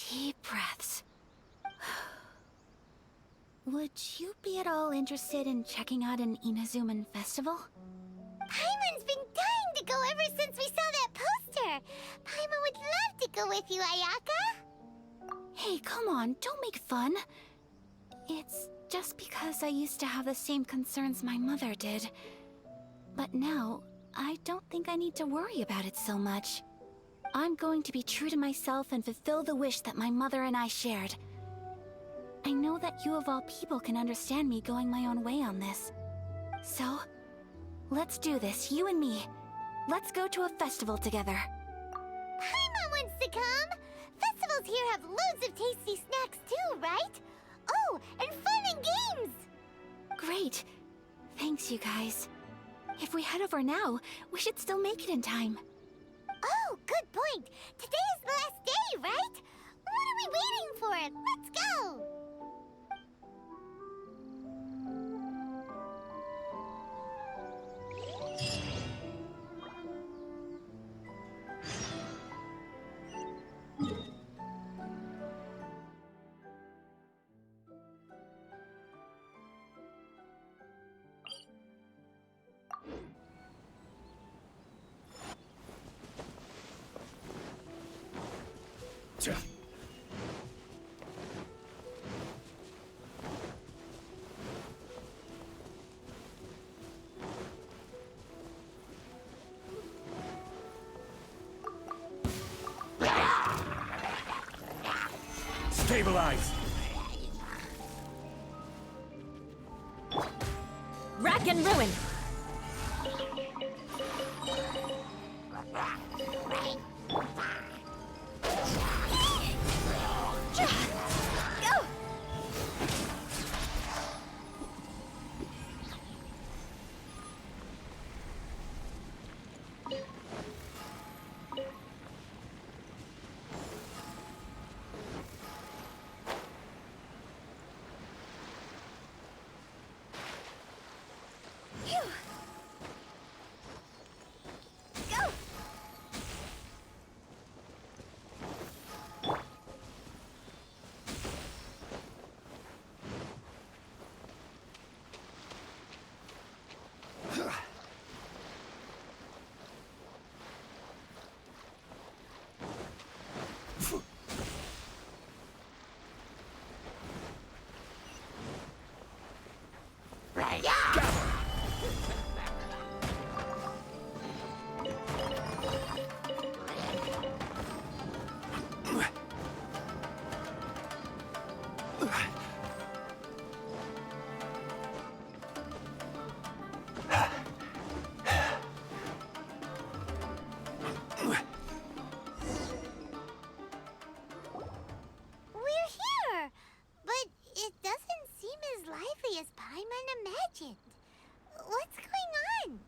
Deep breaths. Would you be at all interested in checking out an Inazuman festival? Paimon's been dying to go ever since we saw that poster. Paimon would love to go with you, Ayaka. Hey, come on, don't make fun. It's just because I used to have the same concerns my mother did. But now, I don't think I need to worry about it so much. I'm going to be true to myself and fulfill the wish that my mother and I shared. I know that you of all people can understand me going my own way on this. So, let's do this, you and me. Let's go to a festival together. Paimon wants to come. Festivals here have loads of tasty snacks too, right? Oh, and fun and games! Great. Thanks, you guys. If we head over now, we should still make it in time. Oh, good point. Today is the last day, right? What are we waiting for? Let's go! Stabilize! Rack and ruin! Go! Phew. Go! We're here! But it doesn't seem as lively as Paimon imagined. What's going on?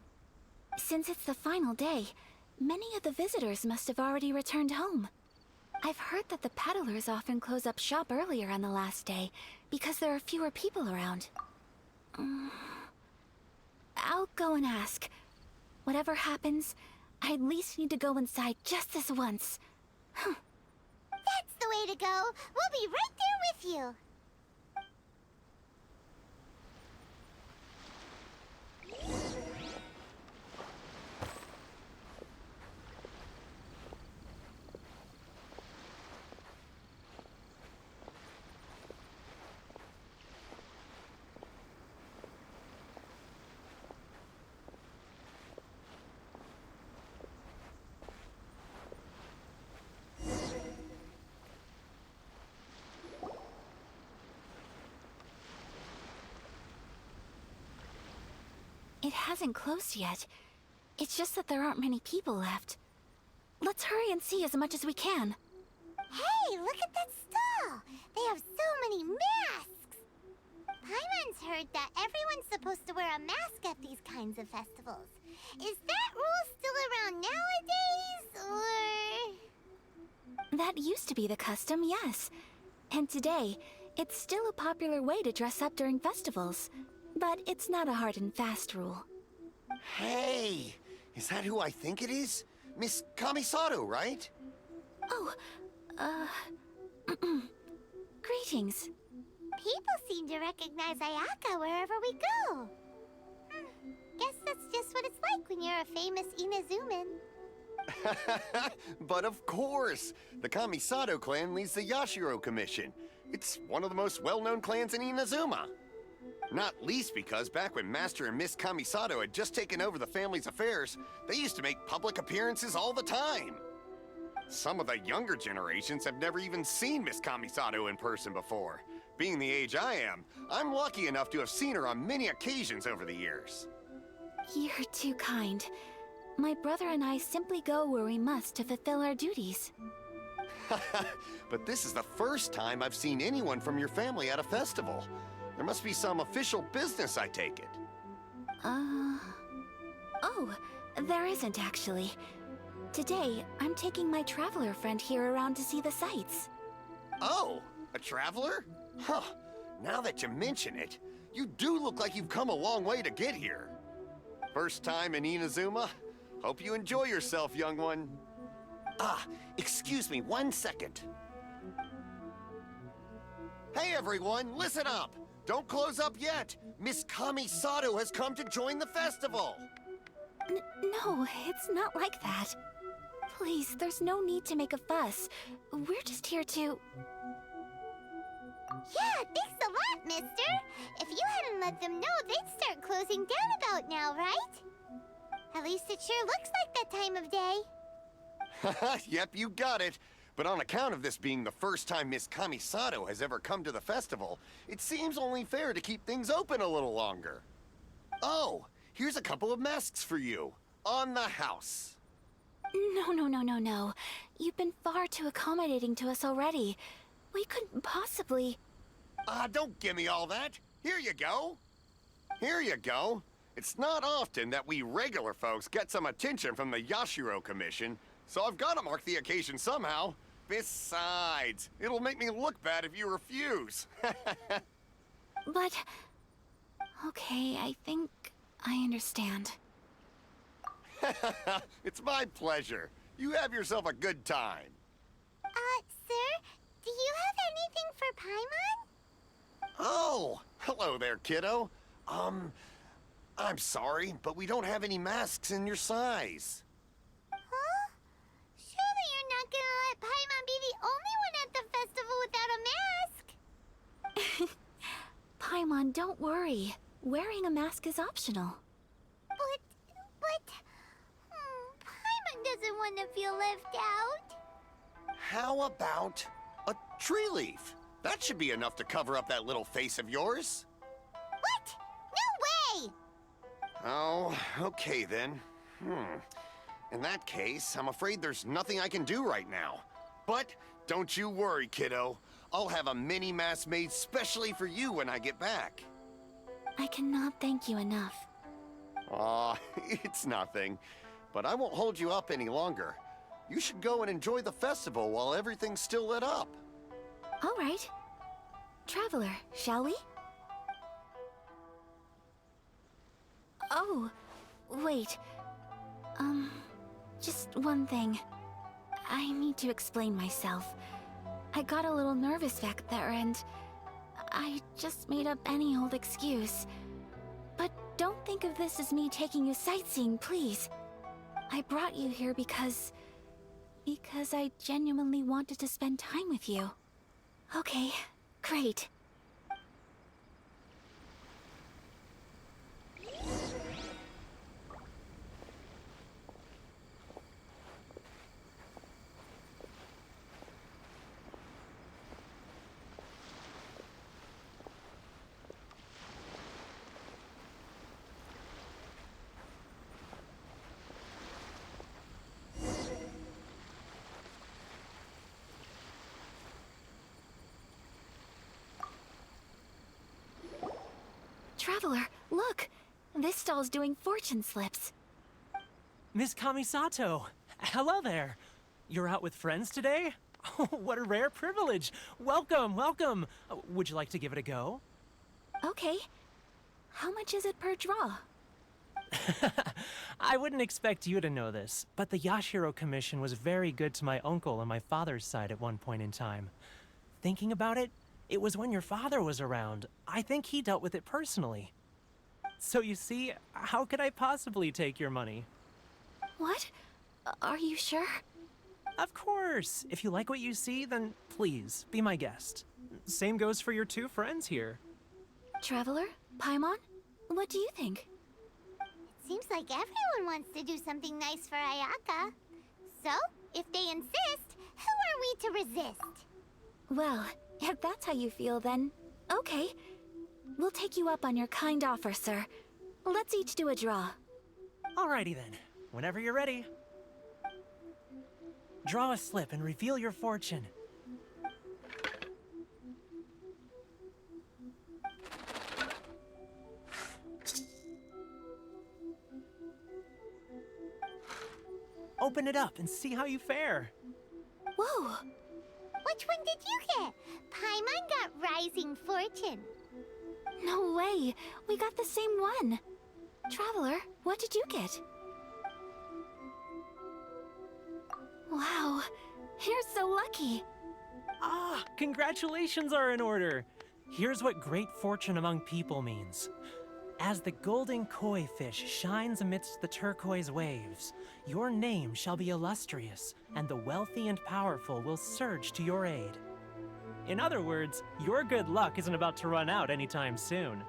Since it's the final day, many of the visitors must have already returned home. I've heard that the peddlers often close up shop earlier on the last day because there are fewer people around. I'll go and ask. Whatever happens, I at least need to go inside just this once. That's the way to go. We'll be right there with you. It hasn't closed yet. It's just that there aren't many people left. Let's hurry and see as much as we can. Hey, look at that stall! They have so many masks! Paimon's heard that everyone's supposed to wear a mask at these kinds of festivals. Is that rule still around nowadays, or...? That used to be the custom, yes. And today, it's still a popular way to dress up during festivals. But it's not a hard and fast rule. Hey! Is that who I think it is? Miss Kamisato, right? Oh, greetings. People seem to recognize Ayaka wherever we go. Guess that's just what it's like when you're a famous Inazuman. But of course! The Kamisato clan leads the Yashiro Commission. It's one of the most well-known clans in Inazuma. Not least because back when Master and Miss Kamisato had just taken over the family's affairs, they used to make public appearances all the time. Some of the younger generations have never even seen Miss Kamisato in person before. Being the age I am, I'm lucky enough to have seen her on many occasions over the years. You're too kind. My brother and I simply go where we must to fulfill our duties. But this is the first time I've seen anyone from your family at a festival. There must be some official business, I take it. Oh, there isn't actually. Today, I'm taking my traveler friend here around to see the sights. Oh, a traveler? Huh. Now that you mention it, you do look like you've come a long way to get here. First time in Inazuma? Hope you enjoy yourself, young one. Ah, excuse me 1 second. Hey everyone, listen up! Don't close up yet! Miss Kamisato has come to join the festival! No, it's not like that. Please, there's no need to make a fuss. We're just here to... Yeah, thanks a lot, mister. If you hadn't let them know, they'd start closing down about now, right? At least it sure looks like that time of day. Yep, you got it. But on account of this being the first time Miss Kamisato has ever come to the festival, it seems only fair to keep things open a little longer. Oh, here's a couple of masks for you. On the house. No. You've been far too accommodating to us already. We couldn't possibly... Don't give me all that. Here you go. Here you go. It's not often that we regular folks get some attention from the Yashiro Commission, so I've got to mark the occasion somehow. Besides, it'll make me look bad if you refuse. But... Okay, I think I understand. It's my pleasure. You have yourself a good time. Sir, do you have anything for Paimon? Oh, hello there, kiddo. I'm sorry, but we don't have any masks in your size. Huh? Surely you're not gonna let Paimon be the only one at the festival without a mask? Paimon, don't worry. Wearing a mask is optional. But... Paimon doesn't want to feel left out. How about a tree leaf? That should be enough to cover up that little face of yours. What? No way! Oh, okay then. In that case, I'm afraid there's nothing I can do right now. But don't you worry, kiddo. I'll have a mini mask made specially for you when I get back. I cannot thank you enough. Aw, it's nothing. But I won't hold you up any longer. You should go and enjoy the festival while everything's still lit up. All right. Traveler, shall we? Oh, wait. Just one thing. I need to explain myself. I got a little nervous back there and I just made up any old excuse. But don't think of this as me taking you sightseeing, please. I brought you here because I genuinely wanted to spend time with you. Okay, great. Traveler, look! This stall's doing fortune slips. Miss Kamisato! Hello there! You're out with friends today? Oh, what a rare privilege! Welcome, welcome! Would you like to give it a go? Okay. How much is it per draw? I wouldn't expect you to know this, but the Yashiro Commission was very good to my uncle on my father's side at one point in time. Thinking about it, it was when your father was around. I think he dealt with it personally. So you see, how could I possibly take your money? What? Are you sure? Of course! If you like what you see, then please, be my guest. Same goes for your two friends here. Traveler? Paimon? What do you think? It seems like everyone wants to do something nice for Ayaka. So, if they insist, who are we to resist? Well, if that's how you feel, then okay. We'll take you up on your kind offer, sir. Let's each do a draw. Alrighty then, whenever you're ready. Draw a slip and reveal your fortune. Open it up and see how you fare. Whoa! Which one did you get? Paimon got Rising Fortune. No way! We got the same one! Traveler, what did you get? Wow, you're so lucky! Ah, congratulations are in order. Here's what great fortune among people means. As the golden koi fish shines amidst the turquoise waves, your name shall be illustrious, and the wealthy and powerful will surge to your aid. In other words, your good luck isn't about to run out anytime soon.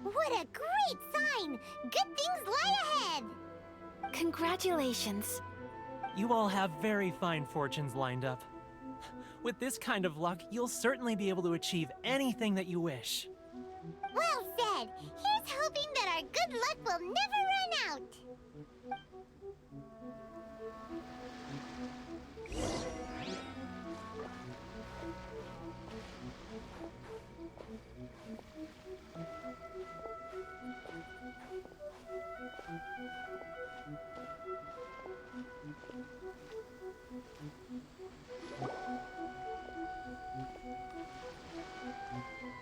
What a great sign! Good things lie ahead! Congratulations. You all have very fine fortunes lined up. With this kind of luck, you'll certainly be able to achieve anything that you wish. Well said. Here's hoping that our good luck will never run out.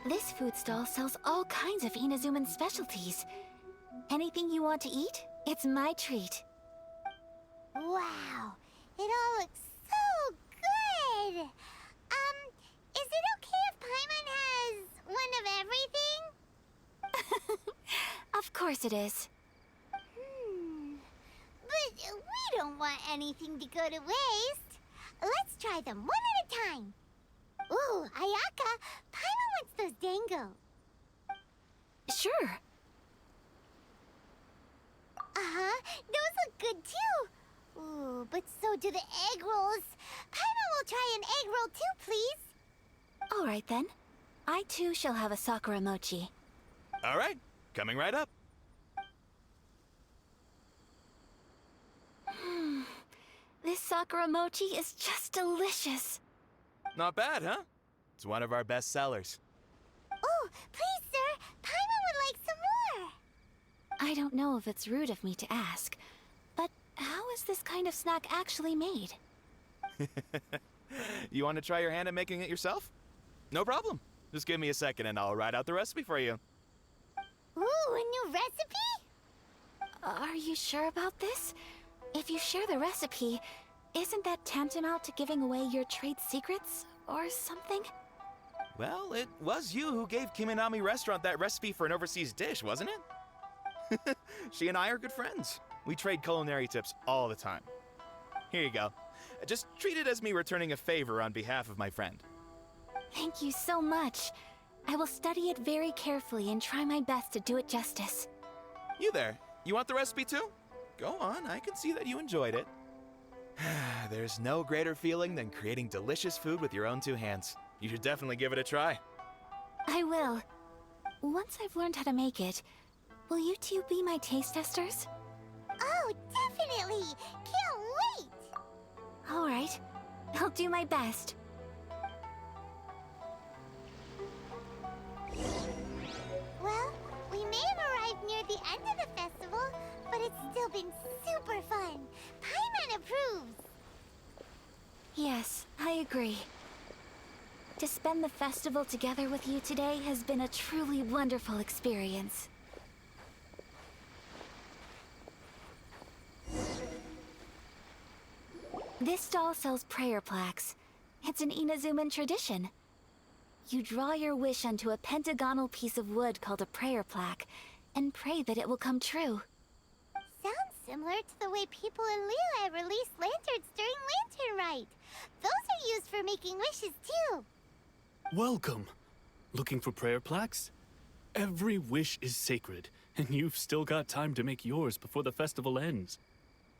This food stall sells all kinds of Inazuman specialties. Anything you want to eat, it's my treat. Wow, it all looks so good. Is it okay if Paimon has one of everything? Of course it is. But we don't want anything to go to waste. Let's try them one at a time. Ooh, Ayaka, Paimon wants those dango. Sure. Uh-huh, those look good too. Ooh, but so do the egg rolls. Paimon will try an egg roll too, please. All right then. I too shall have a Sakura mochi. All right, coming right up. This Sakura mochi is just delicious. Not bad, huh? It's one of our best sellers. Oh, please, sir. Paimon would like some more. I don't know if it's rude of me to ask, but how is this kind of snack actually made? You want to try your hand at making it yourself? No problem. Just give me a second and I'll write out the recipe for you. Ooh, a new recipe? Are you sure about this? If you share the recipe, isn't that tantamount to giving away your trade secrets or something? Well, it was you who gave Kiminami Restaurant that recipe for an overseas dish, wasn't it? She and I are good friends. We trade culinary tips all the time. Here you go. Just treat it as me returning a favor on behalf of my friend. Thank you so much. I will study it very carefully and try my best to do it justice. You there, you want the recipe too? Go on, I can see that you enjoyed it. There's no greater feeling than creating delicious food with your own two hands. You should definitely give it a try. I will. Once I've learned how to make it, will you two be my taste testers? Oh, definitely. Can't wait. All right. I'll do my best. Well, we may have arrived near the end of the festival, but it's still been super fun. Paimon approves. Yes, I agree. To spend the festival together with you today has been a truly wonderful experience. This stall sells prayer plaques. It's an Inazuman tradition. You draw your wish onto a pentagonal piece of wood called a prayer plaque, and pray that it will come true. Sounds similar to the way people in Liyue release lanterns during Lantern Rite. Those are used for making wishes too. Welcome. Looking for prayer plaques? Every wish is sacred, and you've still got time to make yours before the festival ends.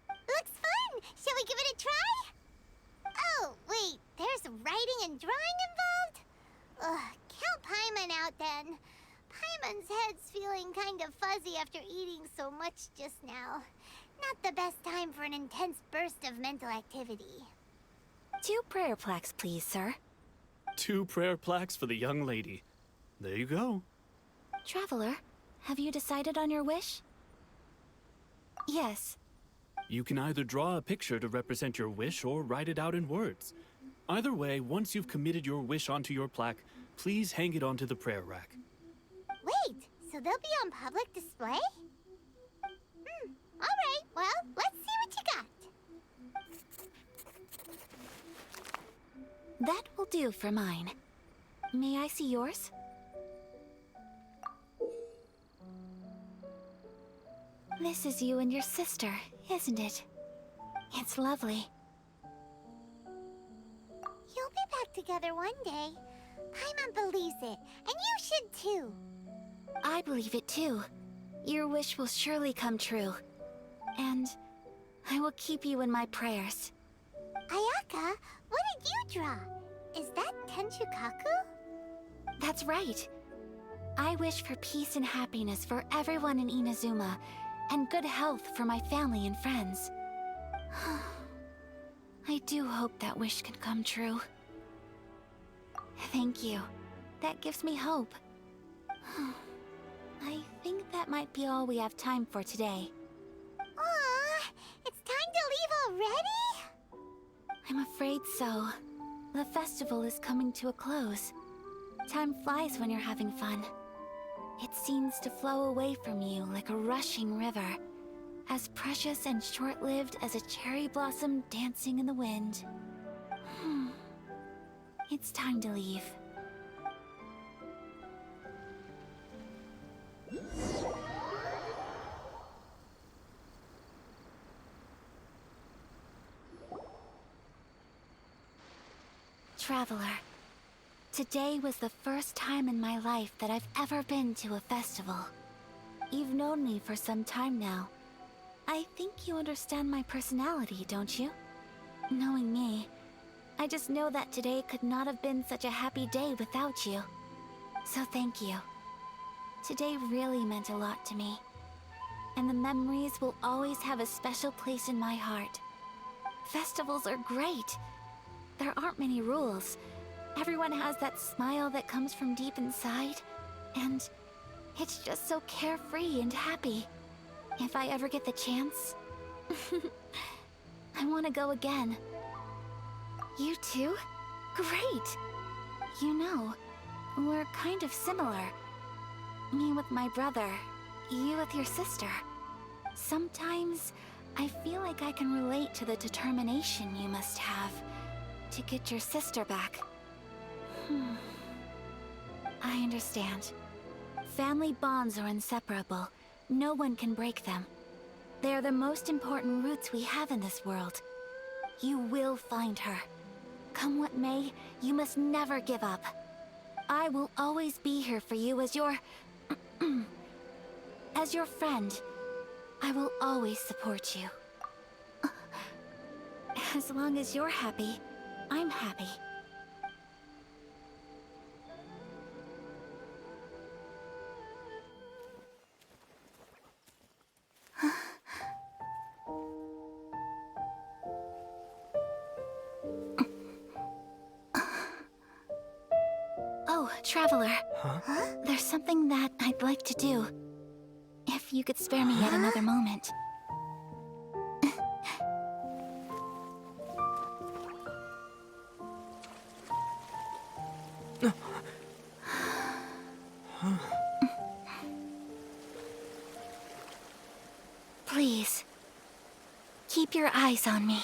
Looks fun! Shall we give it a try? Oh, wait, there's writing and drawing involved? Ugh, count Paimon out then. Paimon's head's feeling kind of fuzzy after eating so much just now. Not the best time for an intense burst of mental activity. 2 prayer plaques, please, sir. 2 prayer plaques for the young lady. There you go. Traveler, have you decided on your wish? Yes. You can either draw a picture to represent your wish or write it out in words. Either way, once you've committed your wish onto your plaque, please hang it onto the prayer rack. Wait, so they'll be on public display? Alright, well, let's see what you got. That will do for mine. May I see yours? This is you and your sister, isn't it? It's lovely. You'll be back together one day. Paimon believes it, and you should too. I believe it too. Your wish will surely come true. And I will keep you in my prayers. Ayaka, what did you draw? Is that Tenchukaku? That's right. I wish for peace and happiness for everyone in Inazuma, and good health for my family and friends. I do hope that wish can come true. Thank you. That gives me hope. I think that might be all we have time for today. Aw, it's time to leave already? I'm afraid so. The festival is coming to a close. Time flies when you're having fun. It seems to flow away from you like a rushing river, as precious and short-lived as a cherry blossom dancing in the wind. It's time to leave. Traveler, today was the first time in my life that I've ever been to a festival. You've known me for some time now. I think you understand my personality, don't you? Knowing me, I just know that today could not have been such a happy day without you. So thank you. Today really meant a lot to me. And the memories will always have a special place in my heart. Festivals are great. There aren't many rules. Everyone has that smile that comes from deep inside. And it's just so carefree and happy. If I ever get the chance, I want to go again. You too? Great! You know, we're kind of similar. Me with my brother, you with your sister. Sometimes, I feel like I can relate to the determination you must have to get your sister back. I understand. Family bonds are inseparable. No one can break them. They are the most important roots we have in this world. You will find her. Come what may, you must never give up. I will always be here for you as your... as your friend. I will always support you. As long as you're happy, I'm happy. Oh, Traveler. Huh? There's something that I'd like to do. If you could spare me yet another moment. Please, keep your eyes on me.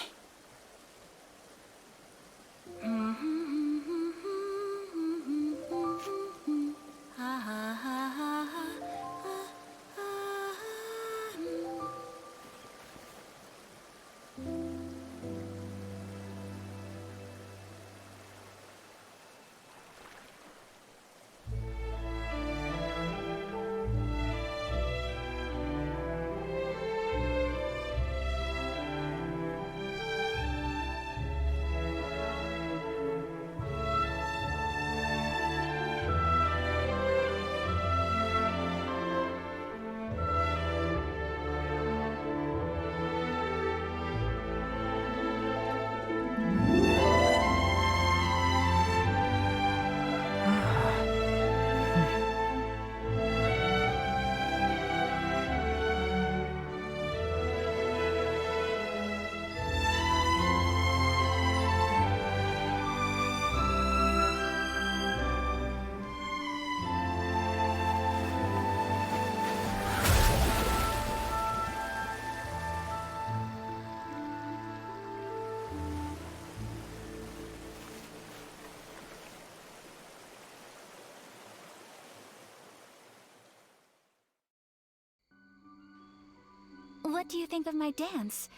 What do you think of my dance?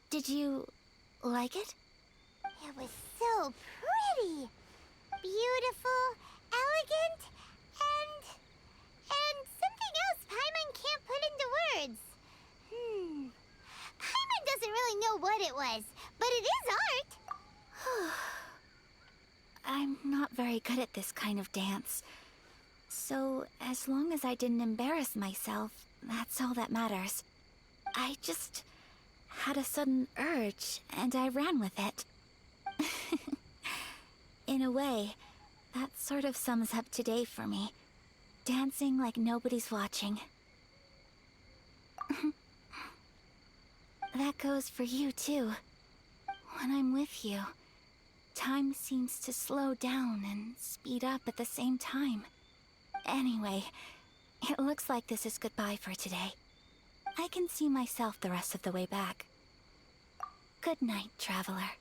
Did you like it? It was so pretty. Beautiful, elegant, and something else Paimon can't put into words. Paimon doesn't really was, but it is art. I'm not very good at this kind of dance. So, as long as I didn't embarrass myself, that's all that matters. I just had a sudden urge, and I ran with it. In a way, that sort of sums up today for me. Dancing like nobody's watching. That goes for you, too. When I'm with you, time seems to slow down and speed up at the same time. Anyway, it looks like this is goodbye for today. I can see myself the rest of the way back. Good night, traveler.